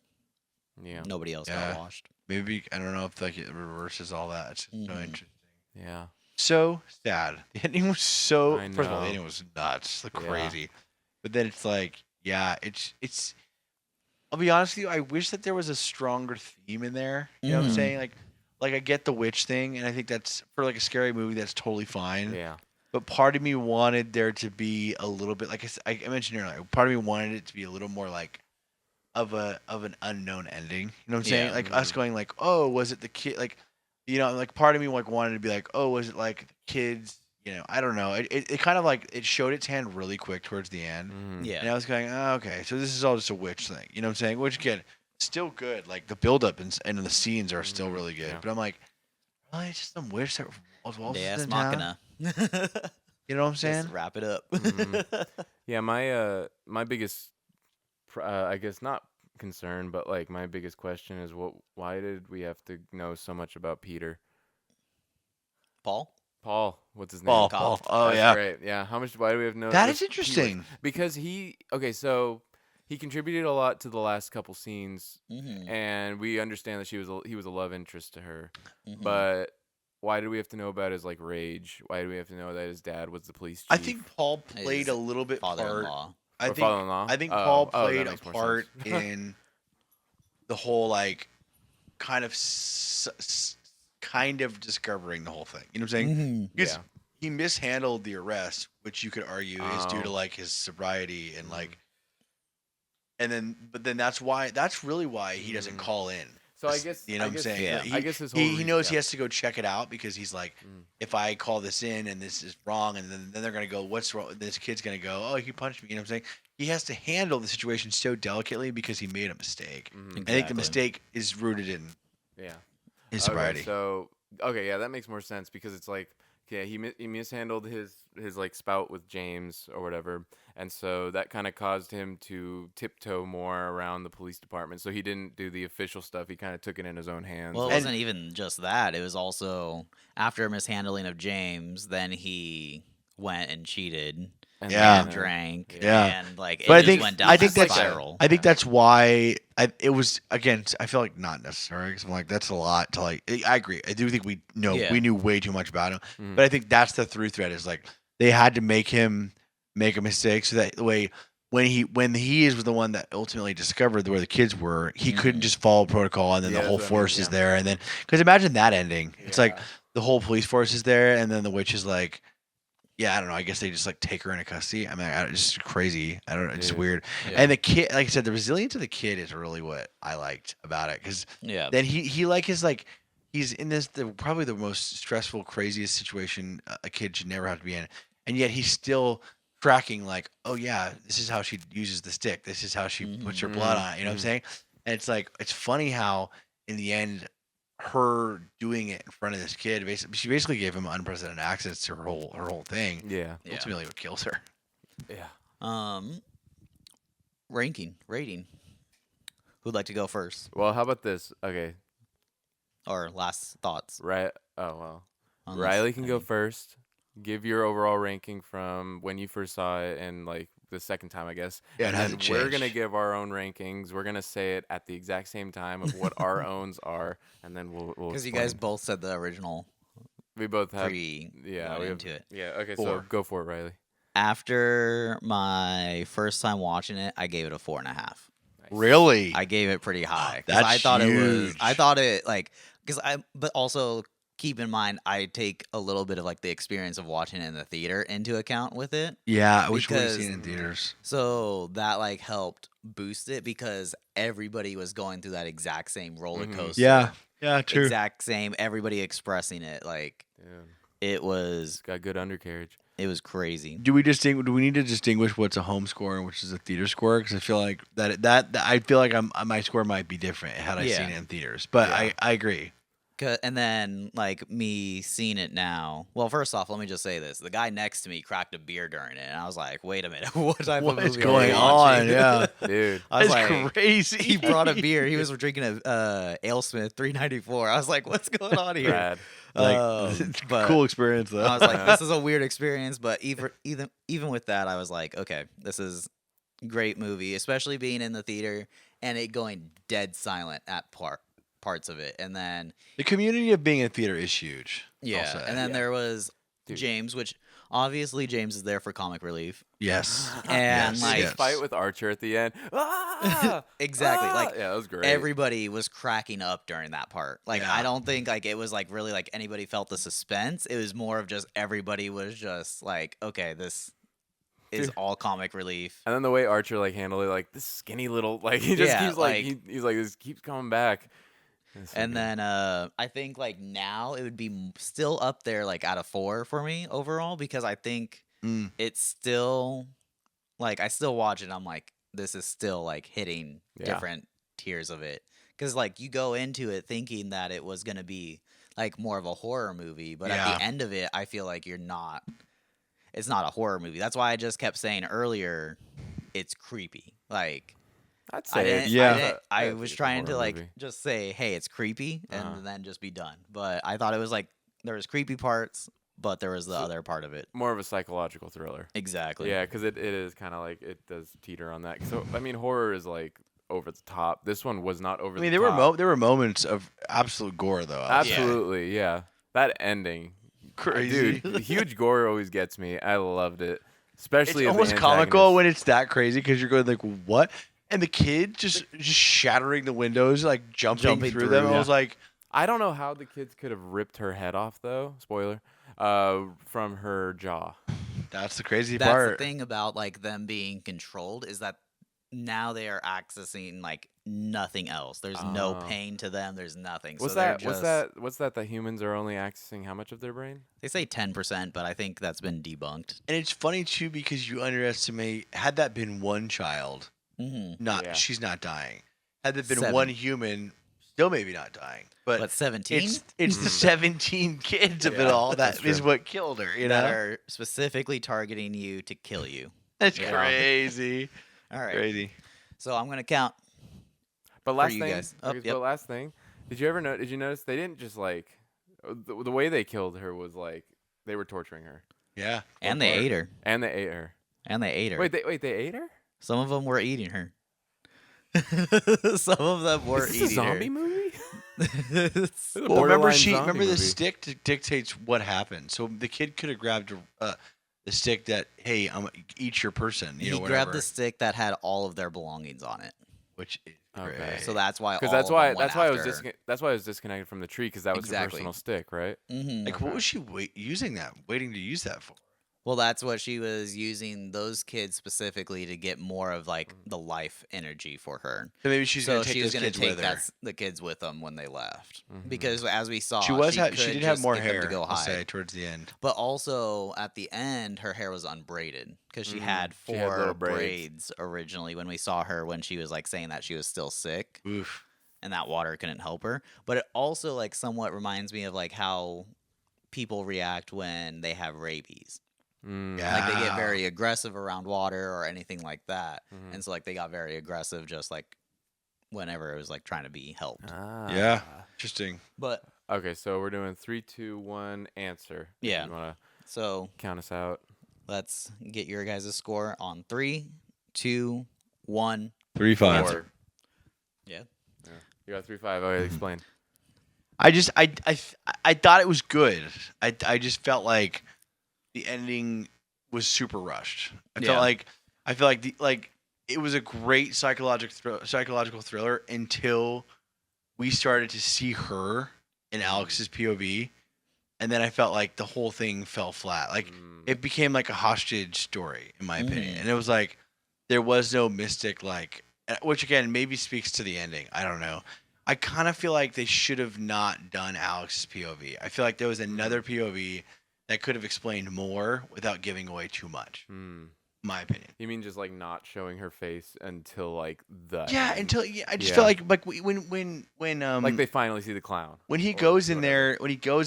Yeah, nobody else Yeah. got washed. Maybe I don't know if like it reverses all that. It's so Mhm. interesting. yeah. So sad. The ending was so. I First of all, the know. ending was nuts, like Yeah. crazy. But then it's like, yeah, it's. I'll be honest with you. I wish that there was a stronger theme in there. You know what I'm Mhm. saying? Like I get the witch thing, and I think that's for like a scary movie. That's totally fine. Yeah. But part of me wanted there to be a little bit, like I mentioned earlier. Part of me wanted it to be a little more like of an unknown ending. You know what I'm saying? Yeah. Like us going like, oh, was it the kid? Like, you know, like part of me like wanted to be like, oh, was it like the kids? You know, I don't know. It kind of like it showed its hand really quick towards the end, Mhm. and Yeah. I was going, oh, okay, so this is all just a witch thing. You know what I'm saying? Which again, still good. Like the build up and the scenes are still Mhm. really good. Yeah. But I'm like, really, it's just some witch that was Deus in town? Machina. You know what I'm Just saying? wrap it up. Mhm. Yeah, my biggest, I guess not concern, but like my biggest question is why did we have to know so much about Peter? Paul? Paul, what's his name? Paul. Paul. Oh That's yeah, great. Yeah, why do we have to know? that like, is keywords? interesting. Because so he contributed a lot to the last couple scenes, Mm-hmm. and we understand that he was a love interest to her. Mm-hmm. But why do we have to know about his like rage? Why do we have to know that his dad was the police chief? I think Paul played His a little bit part. father-in-law. I Or think father-in-law? I think Oh, Paul oh, that played a makes more part sense. in the whole like kind of kind of discovering the whole thing. You know what I'm saying? Mm-hmm. Because Yeah. he mishandled the arrest, which you could argue is due to Oh. like his sobriety and like, Mhm. and then that's really why he doesn't Mhm. call in. So I guess You know I what I'm guess, saying? yeah. Like, I guess his whole he knows he yeah. has to go check it out because he's like, Mm. if I call this in and this is wrong, and then they're gonna go, what's wrong? This kid's gonna go, oh, he punched me. You know what I'm saying? He has to handle the situation so delicately because he made a mistake. Mhm. I think Exactly. the mistake is rooted in Yeah. his sobriety. Okay, so yeah, that makes more sense because it's like, yeah, he mishandled his like spout with James or whatever, and so that kind of caused him to tiptoe more around the police department. So he didn't do the official stuff. He kind of took it in his own hands. Well, it like- wasn't even just that. It was also after a mishandling of James, then he went and cheated and Yeah. and drank. Yeah. And like it But I just think went down I think the that's spiral. I think that's why it was again. I feel like not necessary because I'm like that's a lot to like. I agree. I do think we Yeah. knew way too much about him, Mhm. but I think that's the through thread is like they had to make him make a mistake so that the way when he is the one that ultimately discovered where the kids were, he couldn't Mhm. just follow protocol and then Yeah, the whole that's what I mean, force is yeah. there and then because imagine that ending. It's like Yeah. the whole police force is there and then the witch is like. Yeah, I don't know. I guess they just like take her into custody. I mean, it's just crazy. I don't know. It's just Yeah. weird. Yeah. And the kid, like I said, the resilience of the kid is really what I liked about it. Because Yeah. then he like is like he's in probably the most stressful, craziest situation a kid should never have to be in, and yet he's still tracking like, oh yeah, this is how she uses the stick. This is how she puts her blood on it. You know what I'm Mhm. saying? And it's like it's funny how in the end, her doing it in front of this kid, she basically gave him unprecedented access to her whole thing. Yeah. Yeah. Ultimately, what kills her. Yeah. Rating. Who'd like to go first? Well, how about this? Okay, Or last thoughts? right. Oh well. on this Riley can go thing? first. Give your overall ranking from when you first saw it and like the second time, I guess. Yeah, it and hasn't then we're gonna changed. give our own rankings. We're gonna say it at the exact same time of what our owns are, and then we'll. Because you guys explain. both said the original we both have. pre Yeah, going we have. into it. Yeah. Okay. So 4. go for it, Riley. After my first time watching it, I gave it a 4.5. Nice. Really? I gave it pretty high. 'Cause I That's thought it was. huge. I thought it like because but also keep in mind I take a little bit of like the experience of watching it in the theater into account with it. Yeah, I wish we would have Because- seen it in theaters. So that like helped boost it because everybody was going through that exact same roller Mhm. coaster. Yeah, true. Exact same. Everybody expressing it like Yeah. it was. It's got good undercarriage. It was crazy. Do we need to distinguish what's a home score and which is a theater score? Because I feel like I feel like my score might be different had I seen it in theaters. But Yeah. I agree. And then, like, me seeing it now. Well, first off, let me just say this: the guy next to me cracked a beer during it, and I was like, "Wait a minute, what type What of is movie going are we on? watching?" Yeah, Dude. I was that's like, crazy. he brought a beer. He was drinking a AleSmith 394. I was like, "What's going on here?" Rad. But cool experience though. I was like, "This is a weird experience." But even with that, I was like, "Okay, this is a great movie, especially being in the theater and it going dead silent at parts of it." And then The community of being in theater is huge. I'll yeah, say. and then there was Dude. James, which obviously James is there for comic relief. Yes. And Yes, like His fight with Archer at the end. Ah! exactly, Ah! like yeah, that was great. everybody was cracking up during that part. Like Yeah. I don't think like it was like really like anybody felt the suspense. It was more of just everybody was just like, okay, this is Dude. all comic relief. And then the way Archer like handled it, like this skinny little, like he just Yeah, keeps like, like- he's like this keeps coming back. It's so And good. then I think like now it would be still up there like out of 4 for me overall because I think Mm. it's still like I still watch it. I'm like, this is still like hitting Yeah. different tiers of it because like you go into it thinking that it was gonna be like more of a horror movie, but at Yeah. the end of it, I feel like you're not. It's not a horror movie. That's why I just kept saying earlier, it's creepy. Like I'd I say didn't. yeah. I I'd was say it's a trying to horror like movie. just say, hey, it's creepy, and Uh-huh. then just be done. But I thought it was like there was creepy parts, but there was the So- other part of it. more of a psychological thriller. Exactly. Yeah, because it is kind of like it does teeter on that. So I mean, horror is like over the top. This one was not over. I mean, the there top. were moments of absolute gore though. I'll say. Absolutely, yeah. That ending, Crazy. dude. Huge gore always gets me. I loved it, especially It's as the almost comical antagonist. when it's that crazy because you're going like, what? And the kid just shattering the windows, like jumping through through, them. I yeah. was like, I don't know how the kids could have ripped her head off though. Spoiler, from her jaw. that's the crazy That's part. the thing about like them being controlled is that now they are accessing like nothing else. There's no Oh. pain to them. There's nothing. What's so they're that? just, What's that? The humans are only accessing how much of their brain? They say 10%, but I think that's been debunked. And it's funny too because you underestimate. Had that been one child, Mm-hmm. Yeah. she's not dying. Had that been 7. one human, still maybe not dying. But But 17 it's the 17 kids of it Yeah, all that's that is true. what killed her. You that know, are specifically targeting you to kill you. that's Yeah. crazy. All right. Crazy. So I'm gonna count. But last you thing, guys. Oh, okay, yep. but last thing, did you notice they didn't just like the way they killed her was like they were torturing her Yeah. And they ate her. and they ate her. And they ate her. Wait, they ate her? Some of them were eating her. Some of them were Is this a eating zombie her. movie? This is a Well, remember borderline zombie remember the movie. stick dictates what happened. So the kid could have grabbed the stick that, hey, I'm eat your person. You He know, grabbed whatever, the stick that had all of their belongings on it. which is Okay. great. So that's why. Because all that's of why them went that's why I was after her. that's why I was disconnected from the tree because that was the Exactly. personal stick, right? Mhm. Like, what was she using that? Waiting to use that for? Well, that's what she was using those kids specifically to get more of like Mm. the life energy for her. So maybe she's So gonna take she was those going to kids take with her. the kids with them when they left, Mhm. because as we saw, She could did have just more get them hair. to go I'll say hide. towards the end. But also at the end, her hair was unbraided because she Mhm. had She had 4 little braids. braids. Originally when we saw her when she was like saying that she was still sick Oof. and that water couldn't help her. But it also like somewhat reminds me of like how people react when they have rabies. Mm. Yeah. Like they get Ah. very aggressive around water or anything like that. Mhm. And so like they got very aggressive just like whenever it was like trying to be helped. Ah. Yeah. Interesting. But Okay, so we're doing 3, 2, 1 answer. If Yeah. You want so to count us out? let's get your guys' score on 3, 2, 1. 3-5. Answer. Yeah. You got 3-5. Okay, explain. I just I thought it was good. I just felt like the ending was super rushed. I Yeah. feel like it was a great psychological thriller until we started to see her in Alex's POV, and then I felt like the whole thing fell flat. Like Mm. it became like a hostage story in my opinion, Mhm. and it was like there was no mystic which again maybe speaks to the ending. I don't know. I kind of feel like they should have not done Alex's POV. I feel like there was another POV that could have explained more without giving away too much. Hmm. My opinion. You mean just like not showing her face until like the Yeah, end? until I just Yeah. felt like when like they finally see the clown. when he or goes in whatever.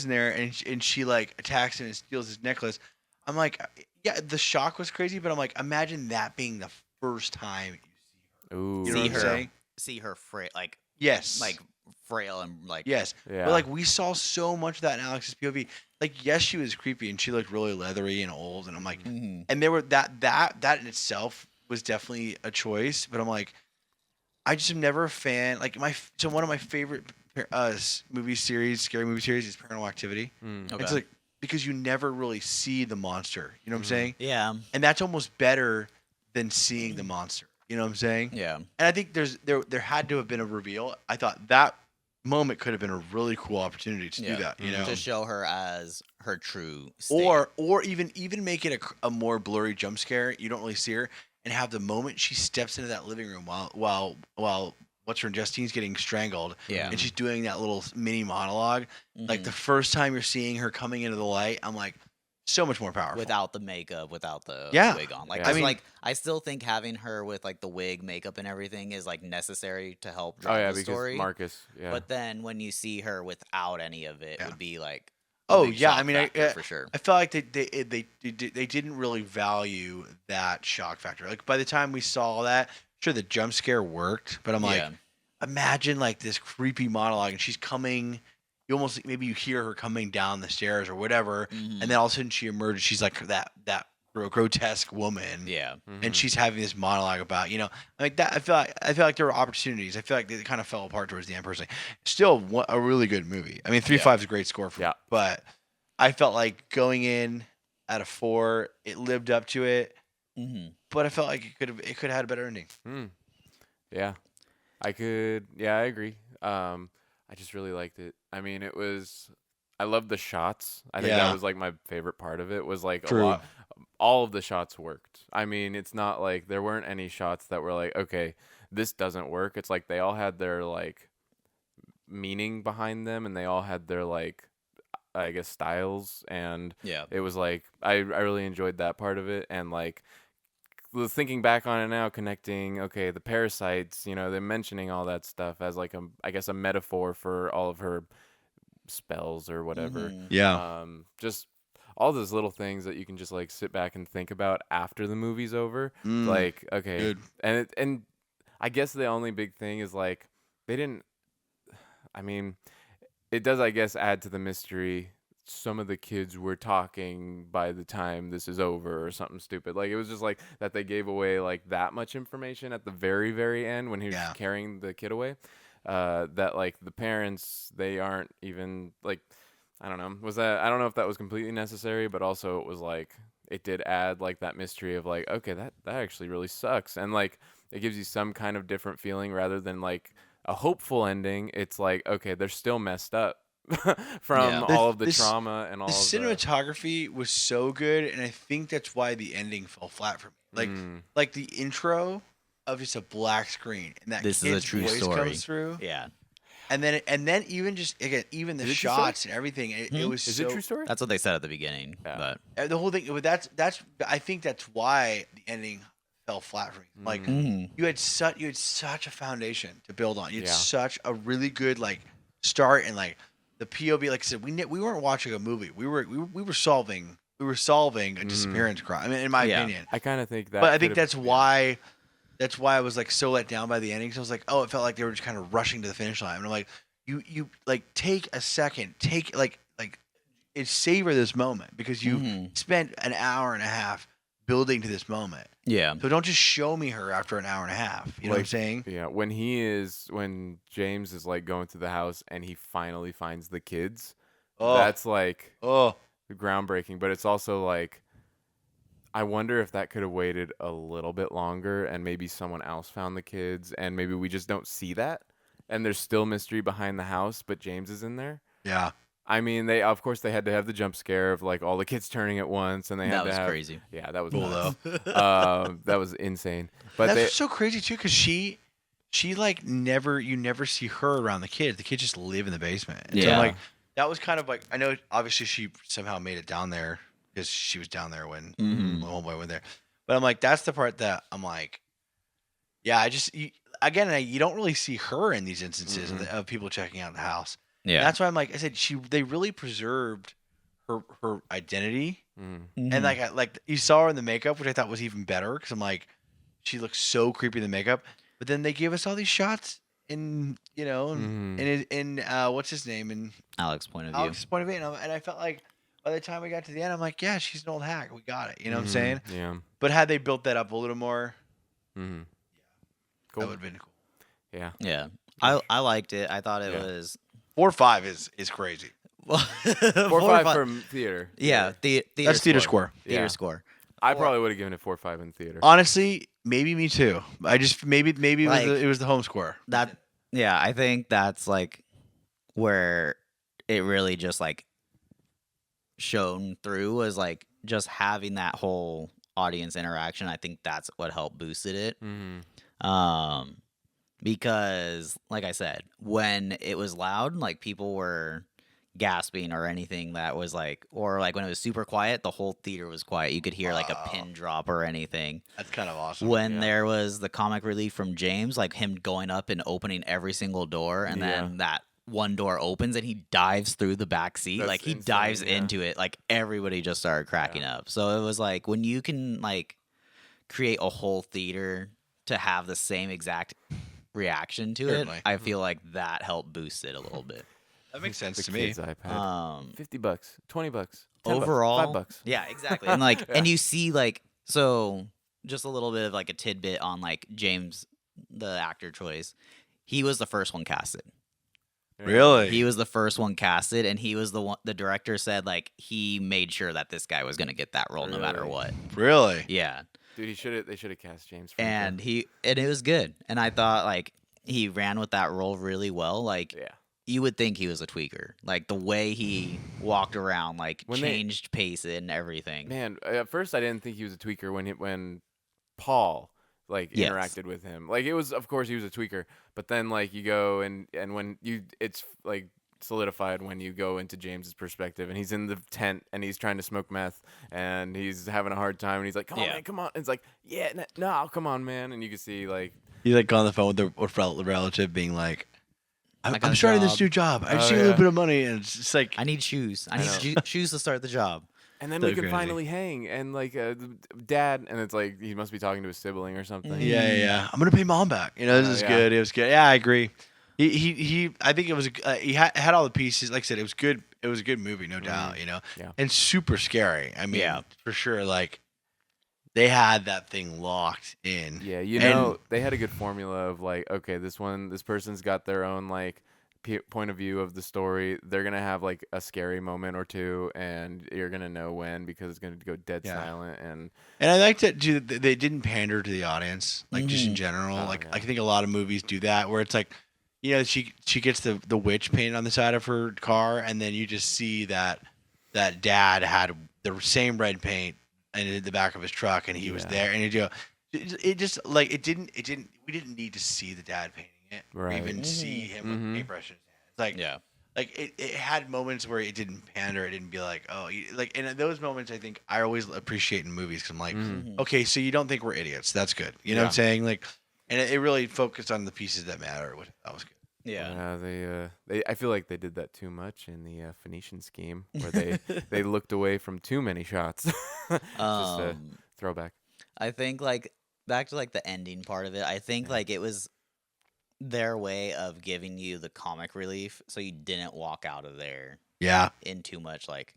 there and she like attacks him and steals his necklace. I'm like, yeah, the shock was crazy, but I'm like, imagine that being the first time you see her. Ooh. You know See what I'm her. saying? See her Yes. like frail and like yes. Yeah. But like we saw so much of that in Alex's POV. Like yes, she was creepy and she looked really leathery and old, and I'm like, Mhm. and there were that in itself was definitely a choice, but I'm like, I just am never a fan. Like so one of my favorite movie series, scary movie series, is Paranormal Activity. Mm. Okay. It's like because you never really see the monster. You know what I'm saying? Yeah. And that's almost better than seeing the monster. You know what I'm saying? Yeah. And I think there had to have been a reveal. I thought that moment could have been a really cool opportunity to Yeah. do that. You know, To show her as her true state. or even make it a more blurry jump scare. You don't really see her, and have the moment she steps into that living room while what's her Justine's getting strangled, Yeah. and she's doing that little mini monologue. Like Mhm. the first time you're seeing her coming into the light, I'm like, so much more powerful. without the makeup, without the Yeah. wig on. Like, Yeah. I 'cause, mean- like I still think having her with like the wig, makeup, and everything is like necessary to help drive Oh yeah, the because story. Marcus. Yeah. But then when you see her without any of it, Yeah. would be like a Oh, big yeah, I shock mean, factor for sure. I felt like they didn't really value that shock factor. Like by the time we saw that, sure the jump scare worked, but I'm like, Yeah. imagine like this creepy monologue and she's coming. You almost maybe you hear her coming down the stairs or whatever, Mhm. and then all of a sudden she emerges. She's like that grotesque woman, Yeah. Mhm. and she's having this monologue about like that. I feel like there were opportunities. I feel like they kind of fell apart towards the end. Personally, still a really good movie. I mean, 3.5 is a great score for Yeah. me, but I felt like going in at a 4, it lived up to it, hmm but I felt like it could have had a better ending. Mm. Yeah, I could. Yeah, I agree. I just really liked it. I mean, it was. I loved the shots. I think Yeah. that was like my favorite part of it. Was like True. a lot. All of the shots worked. I mean, it's not like there weren't any shots that were like, okay, this doesn't work. It's like they all had their like meaning behind them, and they all had their like, I guess, styles, and Yeah. it was like I really enjoyed that part of it, and like thinking back on it now, connecting the parasites, they're mentioning all that stuff as like I guess a metaphor for all of her spells or whatever. Mhm. Yeah, Just all those little things that you can just like sit back and think about after the movie's over. Mm, Like okay, good. and I guess the only big thing is like they didn't. I mean, it does, I guess, add to the mystery. Some of the kids were talking by the time this is over or something stupid. Like it was just like that they gave away like that much information at the very, very end when he was Yeah. carrying the kid away. That like the parents, they aren't even like, I don't know. I don't know if that was completely necessary, but also it was like it did add like that mystery of like, okay, that actually really sucks. And like it gives you some kind of different feeling rather than like a hopeful ending. It's like, okay, they're still messed up from Yeah. all of the This- trauma and all The of cinematography was so good, and I think that's why the ending fell flat for me. Like Mm. like the intro of just a black screen and that This is a kid's true voice story. comes through, Yeah. and then even just again even the Is it true story? shots and everything, it Hmm? was Is so it true story? That's what they said at the beginning. Yeah. But the whole thing. But that's I think that's why the ending fell flat for me. Like Mm. you had such a foundation to build on. You had Yeah. such a really good like start, and like the POV. Like I said, we weren't watching a movie. We were solving a disappearance crime. I mean, in my Yeah. opinion. I kind of think that. But I think could've- that's yeah. why. That's why I was like so let down by the ending. So I was like, oh, it felt like they were just kind of rushing to the finish line. And I'm like, you like take a second, take like it's savor this moment because you Mhm. spent an hour and a half building to this moment. yeah. So don't just show me her after an hour and a half. You know what I'm Like, saying? Yeah, when James is like going through the house and he finally finds the kids, Oh, that's like oh, groundbreaking. But it's also like, I wonder if that could have waited a little bit longer and maybe someone else found the kids and maybe we just don't see that. And there's still mystery behind the house, but James is in there. yeah. I mean, they of course they had to have the jump scare of like all the kids turning at once, and they had That to was have crazy. Yeah, that was Cool nuts. though. That was insane. But That's they, so crazy too, because she like you never see her around the kids. The kids just live in the basement. And so Yeah. I'm like, that was kind of like, I know obviously she somehow made it down there because she was down there when Mhm. my homeboy went there. But I'm like, that's the part that I'm like, yeah, again, you don't really see her in these instances of people checking out the house. Yeah. That's why I'm like, I said, they really preserved her identity. Mm. And like you saw her in the makeup, which I thought was even better because I'm like, she looks so creepy in the makeup. But then they gave us all these shots in what's his name in Alex point of view. Alex's point of view, and I felt like by the time we got to the end, I'm like, yeah, she's an old hack. We got it. You know what I'm saying? Yeah. But had they built that up a little more, Mm-hmm. that Cool. would have been cool. Yeah. Yeah. I liked it. I thought it Yeah. was 4 or 5 is crazy. well, 4 or 5 from theater. Yeah, theater That's theater score. Theater Yeah. score. I probably would have given it 4 or 5 in theater. Honestly, maybe me too. I just maybe Like, it was the home score. That yeah, I think that's like where it really just like shone through was like just having that whole audience interaction. I think that's what helped boosted it. Mm-hmm. Because like I said, when it was loud, like people were gasping or anything that was like, or like when it was super quiet, the whole theater was quiet. You could hear like a Wow. pin drop or anything. That's kind of awesome. When Yeah. there was the comic relief from James, like him going up and opening every single door, and then that one door opens and he dives through the back seat, That's like he insane, dives yeah. into it, like everybody just started cracking up. So it was like when you can like create a whole theater to have the same exact reaction to Certainly. it, I feel like that helped boost it a little bit. That makes sense The to me. kid's iPad. $50, $20, $10, Overall, $5. yeah, exactly. And like, and you see like, so just a little bit of like a tidbit on like James, the actor choice. He was the first one casted. Really? He was the first one casted, and he was the one. The director said like he made sure that this guy was gonna get that role no matter Really? what. Really? Yeah, Dude, they should have cast James Franco. and it was good. And I thought like he ran with that role really well. Like yeah. you would think he was a tweaker. Like the way he walked around, like When they- changed pace and everything. Man, at first I didn't think he was a tweaker when Paul like Yes. interacted with him. Like it was, of course, he was a tweaker. But then like you go and when it's like solidified when you go into James's perspective and he's in the tent and he's trying to smoke meth and he's having a hard time and he's like, come on, Yeah. man, come on. And it's like, yeah, no, come on, man. And you can see like, He's like on the phone with the relative, being like, I got I'm a starting this job. new job. I just Oh, need a little yeah. bit of money, and it's just like, I need shoes. I I need shoes to start the job. and then So we can crazy. finally hang and like dad, and it's like he must be talking to his sibling or something. yeah. I'm gonna pay mom back. You know, this is yeah. good. It was good. Yeah, I agree. He I think it was he had all the pieces. Like I said, it was good. It was a good movie, no doubt. You know, Yeah. and super scary. I mean, Yeah. for sure. Like they had that thing locked in. Yeah, you And- know, they had a good formula of like, okay, this person's got their own like point of view of the story. They're gonna have like a scary moment or two, and you're gonna know when because it's gonna go dead Yeah. silent. And And I liked it too. They didn't pander to the audience, like just in Mhm. general. Oh, like yeah. I think a lot of movies do that, where it's like, you know, she gets the witch painted on the side of her car, and then you just see that dad had the same red paint in the back of his truck, and he was Yeah. there, and it just like it didn't we didn't need to see the dad painting it, or Right. even see him with Mhm. paintbrush in his hand. It's like Yeah. like it had moments where it didn't pander. It didn't be like, oh, like, and those moments I think I always appreciate in movies because I'm like, Mhm. okay, so you don't think we're idiots? That's good. You know what I'm saying? Like, and it really focused on the pieces that matter. Which that was good. Yeah. they I feel like they did that too much in the Phoenician scheme, where they looked away from too many shots. Just a throwback. I think like back to like the ending part of it. I think like it was their way of giving you the comic relief, so you didn't walk out of there Yeah, in too much like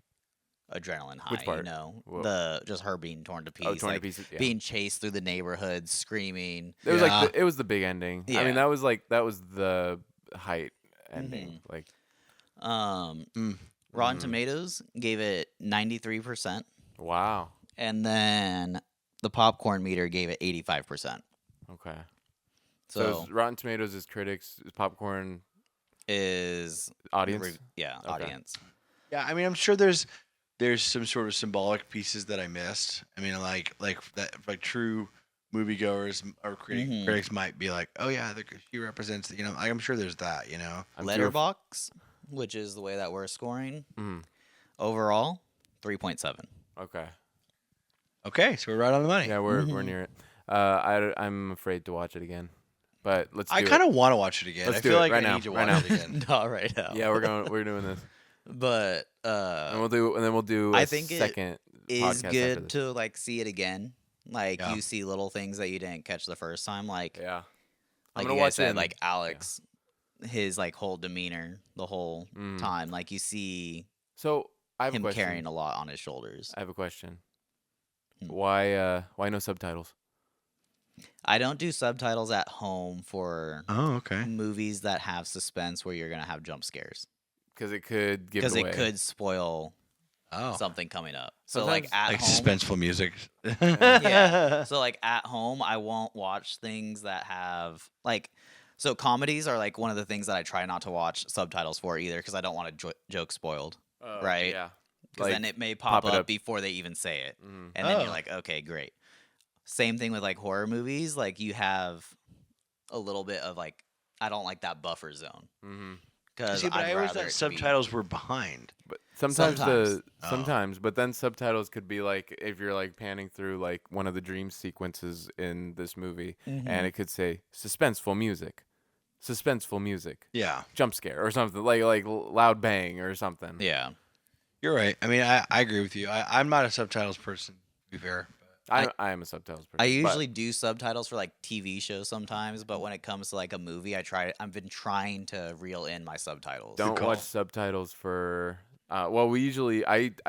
adrenaline high. Which part? You know, Whoa. just her being torn to pieces, Oh, torn to like, pieces. Yeah. being chased through the neighborhood, screaming. It was Yeah. like it was the big ending. I Yeah. mean, that was the height ending. Like Rotten Mhm. Tomatoes gave it 93%, wow. and then the popcorn meter gave it 85%. Okay. So, So Rotten Tomatoes is critics, is popcorn is audience. yeah, Okay. audience. yeah. I mean, I'm sure there's some sort of symbolic pieces that I missed. I mean, like that, like true moviegoers or Mhm. critics might be like, oh yeah, she represents. You know, I'm sure there's that. You know. I'm sure if- Letterbox which is the way that we're scoring. Mhm. Overall, 3.7. Okay. Okay, so we're right on the money. Yeah, we're Mhm. near it. I'm afraid to watch it again, but let's. Do I it. kind of want to watch it again. Let's I do feel it like right I now, need to right watch now. it again. Not right now. Yeah, we're doing this, But and we'll do. I a think it second is podcast after good this. to like see it again. Like Yeah. you see little things that you didn't catch the first time. Like Yeah. I'm like gonna you guys watch it said, in- like Alex, his like whole demeanor the whole Mm. time. Like you see So I have a him question. carrying a lot on his shoulders. I have a question. Hmm. Why no subtitles? I don't do subtitles at home for Oh, okay. movies that have suspense where you're gonna have jump scares Because it could give because it away. it could spoil Oh, something coming up. So like Sometimes- at like home, suspenseful music. Yeah. So like at home, I won't watch things that have like. So comedies are like one of the things that I try not to watch subtitles for either because I don't want a joke spoiled. Right. Yeah. Because then it may pop, pop it up up. before they even say it, Mm. and then Oh. you're like, okay, great. Same thing with like horror movies. Like you have a little bit of like, I don't like that buffer zone Mm-hmm. because See, but I always thought be. subtitles were behind. But sometimes Sometimes. sometimes, but then subtitles could be like if you're like panning through like one of the dream sequences in this movie, Mm-hmm. and it could say suspenseful music, Yeah, jump scare or something like loud bang or something. Yeah. you're right. I mean, I agree with you. I'm not a subtitles person, to be fair. I am a subtitles person. I but usually do subtitles for like TV shows sometimes, but when it comes to like a movie, I've been trying to reel in my subtitles. don't call. watch subtitles for. I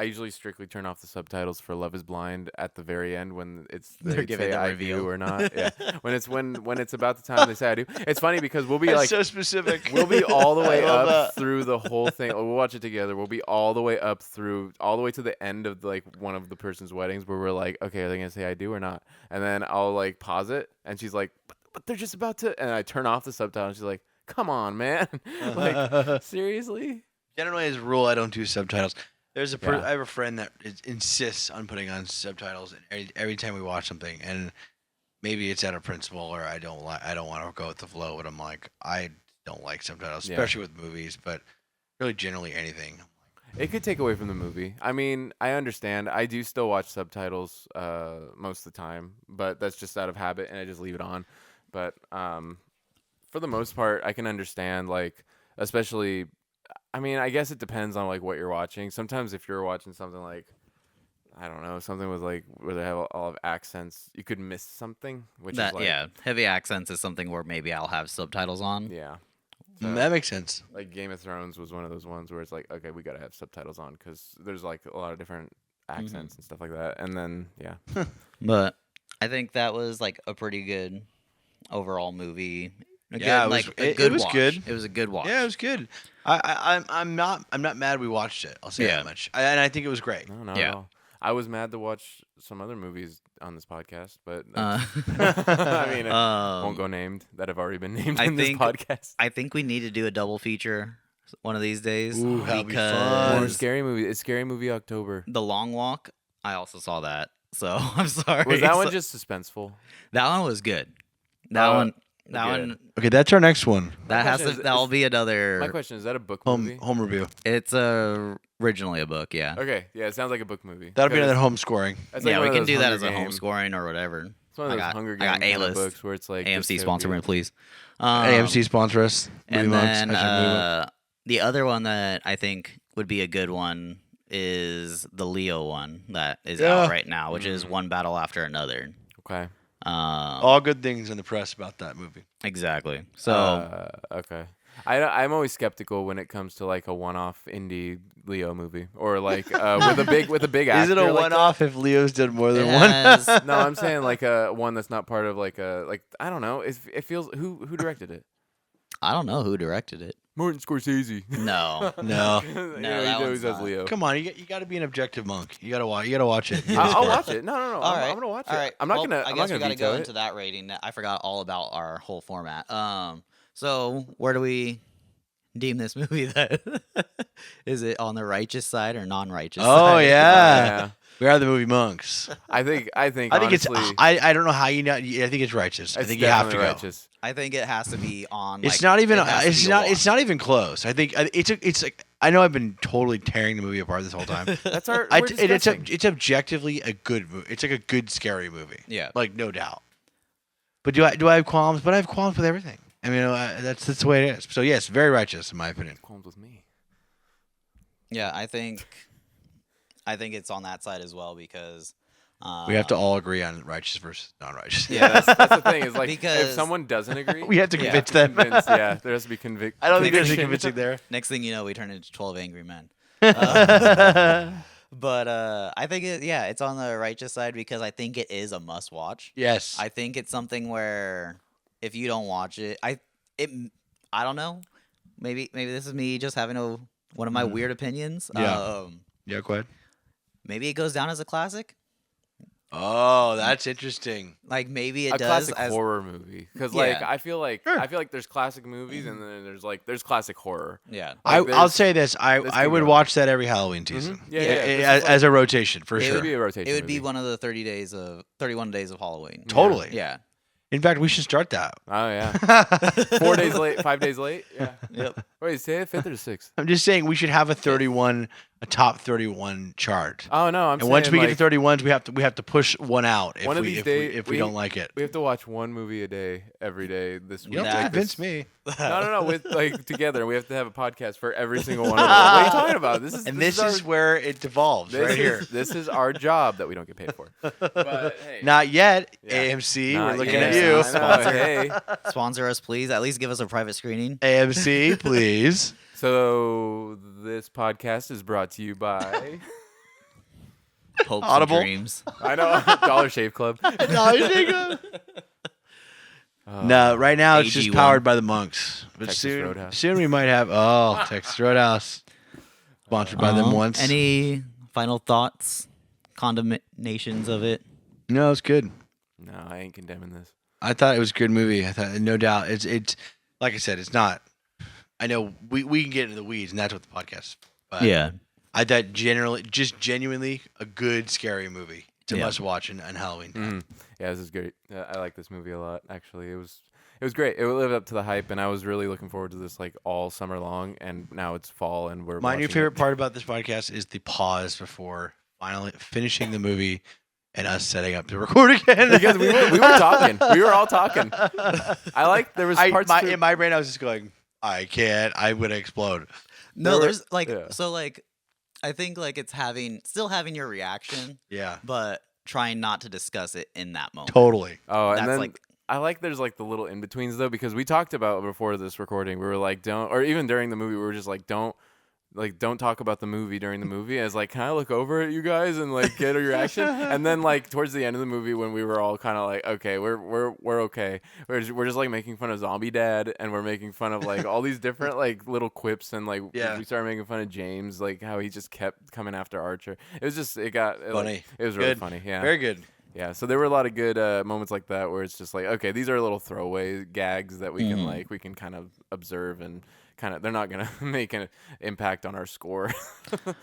usually strictly turn off the subtitles for Love Is Blind at the very end when They're they giving say the I reveal. do or not. Yeah, when it's about the time they say I do. It's funny because we'll be That's like so specific. we'll be all the way I love up that. through the whole thing. We'll watch it together. We'll be all the way up through all the way to the end of like one of the person's weddings where we're like, okay, are they gonna say I do or not? And then I'll like pause it, and she's like, but they're just about to, and I turn off the subtitle, and she's like, come on, man, like seriously. Generally, as a rule, I don't do subtitles. There's Yeah. I have a friend that insists on putting on subtitles every time we watch something, and maybe it's out of principle or I don't want to go with the flow. But I'm like, I don't like subtitles, Yeah. especially with movies, but really generally anything. It could take away from the movie. I mean, I understand. I do still watch subtitles most of the time, but that's just out of habit, and I just leave it on. But for the most part, I can understand, like, especially, I mean, I guess it depends on, like, what you're watching. Sometimes if you're watching something like, I don't know, something with, like, where they have all of accents, you could miss something, which is, like, Yeah, heavy accents is something where maybe I'll have subtitles on. yeah. So, That makes sense. like, Game of Thrones was one of those ones where it's like, okay, we got to have subtitles on because there's, like, a lot of different accents and stuff like that. And then, yeah. But I think that was like a pretty good overall movie. Yeah, it was watch. good. It was a good watch. Yeah, it was good. I'm not mad we watched it. I'll say Yeah. that much. And I think it was great. No, not Yeah. at all. I was mad to watch some other movies on this podcast, but Uh, I mean, it won't um, go named that have already been named I in this think- podcast. I think we need to do a double feature one of these days. Ooh, that'll be because fun. More scary movie. It's Scary Movie October. The Long Walk, I also saw that. So I'm sorry. Was that one So- just suspenseful? that one was good. That okay. one Okay, that's our next one. that has question to is- that'll be another My question is that a book Home movie? home review. It's originally a book, yeah. Okay, yeah, it sounds like a book movie. That'll be 'Cause another home scoring. it's like Yeah, one we of can those do that Hunger as a home Game- scoring or whatever. It's one of I those got- Hunger I Games got kind of A-list. books where it's like AMC sponsor me, dystopian. please. AMC sponsor us. And Movie Monks. then Hashtag Movie Monks. the other one that I think would be a good one is the Leo one that is Yeah. out right now, which is Mm. One Battle After Another. Okay. All good things in the press about that movie. Exactly. So Okay. I'm always skeptical when it comes to like a one-off indie Leo movie or like with a big actor. Is it a like one-off if Leo's done more than it one? has- that. No, I'm saying like a one that's not part of like a like I don't know. It feels who directed it? I don't know who directed it. Martin Scorsese. No. No. You No, know, that he one's always does not. Leo. Come on, you got to be an objective monk. You got to watch it. I'll watch it. No. All I'm, right. I'm gonna watch it. All right. I'm not Well, gonna. I I'm guess not we gonna gotta go veto into it. that rating. I forgot all about our whole format. So where do we deem this movie? That is it on the righteous side or non-righteous? Oh, side? yeah. We are the movie monks. I think I think honestly, it's. I don't know how you know. I think it's righteous. I it's think you have to definitely go. righteous. I think it has to be on. It's like, not even. it has to It's be a not. It's watch. not even close. I think it's like. I know I've been totally tearing the movie apart this whole time. That's our. I, we're it's discussing. it's objectively a good movie. It's like a good scary movie. Yeah. Like no doubt. But do I have qualms? But I have qualms with everything. I mean, that's the way it is. So yes, very righteous in my opinion. Qualms with me. Yeah, I think it's on that side as well because We have to all agree on righteous versus non-righteous. Yeah, that's the thing. Is like Because- if someone doesn't agree, We have to Yeah. convince them. yeah, there has to be convict. I don't think there's any conviction. convincing there. next thing you know, we turn into 12 Angry Men. But I think it's on the righteous side because I think it is a must watch. Yes. I think it's something where if you don't watch it, I don't know. Maybe this is me just having one of my weird opinions. Yeah. Yeah, go ahead. Maybe it goes down as a classic. Oh, that's interesting. Like maybe it A does classic as horror movie because Yeah. like I feel like Sure. there's classic movies and then there's classic horror. yeah. Like, I'll this- say this. this I could would go. watch that every Halloween season. Yeah, I- yeah. I- This is as a rotation for It It sure. would be a rotation. It would be movie. one of the 31 days of Halloween. Totally. Yeah. In fact, we should start that. Oh yeah, 4 days late, 5 days late. Yeah. Yep. Wait, say it 5th or 6th? I'm just saying we should have a top 31 chart. Oh no, I'm And saying once we like, get to 31s, we have to push one out if One of we these if, days- we, if we we- don't like it. we have to watch one movie a day every day this week. You don't have to Nah. convince me. No, with like together. We have to have a podcast for every single one of them. What are you talking about? This is And this this is our, where it devolves this right is, here. This is our job that we don't get paid for. But hey, Not yet, Yeah. AMC. not We're looking yet. at you. I know, Sponsor. hey. Sponsor us, please. At least give us a private screening. AMC, please. So this podcast is brought to you by Hopes Audible. and dreams. I know Dollar Shave Club. No, right now it's just AG1. powered by the monks. But Texas soon, Roadhouse. soon we might have Texas Roadhouse, sponsored by them once. Any final thoughts, condemnations of it? No, it's good. No, I ain't condemning this. I thought it was a good movie. I thought, no doubt, it's like I said, it's not. I know we can get into the weeds, and that's what the podcast. Is, but I thought genuinely a good scary movie to Yeah. must watch in Halloween. Mhm. Yeah, this is great. I like this movie a lot. Actually, it was great. It lived up to the hype, and I was really looking forward to this like all summer long. And now it's fall, and we're My new watching favorite it. part about this podcast is the pause before finally finishing the movie and us setting up to record again. Because we were talking. We were all talking. I like there was parts to- in my brain I was just going, I can't. I'm gonna explode. No, There were- there's like yeah. so like I think like it's still having your reaction, Yeah, but trying not to discuss it in that moment. totally. Oh, and That's then like I like there's like the little in betweens though, because we talked about before this recording. We were like, don't, or even during the movie, we were just like, don't talk about the movie during the movie. I was like, can I look over at you guys and like get a reaction? And then like towards the end of the movie, when we were all kind of like, okay, we're okay. We're just like making fun of Zombie Dad, and we're making fun of like all these different like little quips, and like Yeah. we started making fun of James, like how he just kept coming after Archer. It was just Funny. Like, it was really Good. funny. Yeah. Very good. Yeah, so there were a lot of good moments like that where it's just like, okay, these are little throwaway gags that we can like we can kind of observe and kind of they're not gonna make an impact on our score.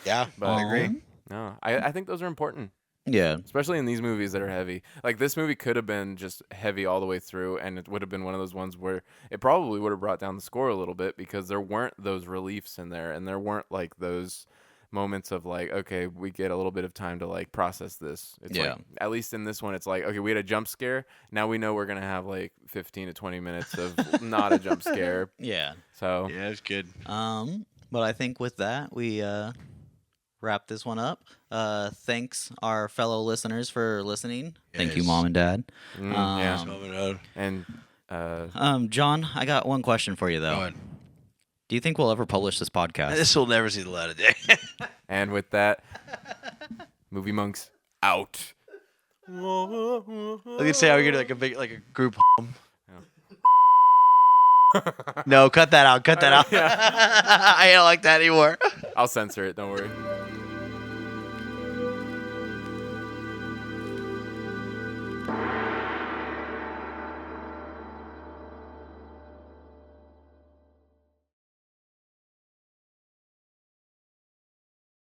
Yeah, But I agree. No, I think those are important, yeah. especially in these movies that are heavy. Like this movie could have been just heavy all the way through, and it would have been one of those ones where it probably would have brought down the score a little bit because there weren't those reliefs in there, and there weren't like those moments of like, okay, we get a little bit of time to like process this. It's Yeah. like, at least in this one, it's like, okay, we had a jump scare. Now we know we're gonna have like 15 to 20 minutes of not a jump scare. Yeah. So Yeah, it's good. But I think with that we wrap this one up. Thanks our fellow listeners for listening. Thank you, Yes. Mom and Dad. yeah, Um, and John, I got one question for you though. Go ahead. Do you think we'll ever publish this podcast? This will never see the light of day. and with that, Movie Monks out. I could say how we get like a group home. No, cut that out. Cut that out. I don't like that anymore. I'll censor it. Don't worry.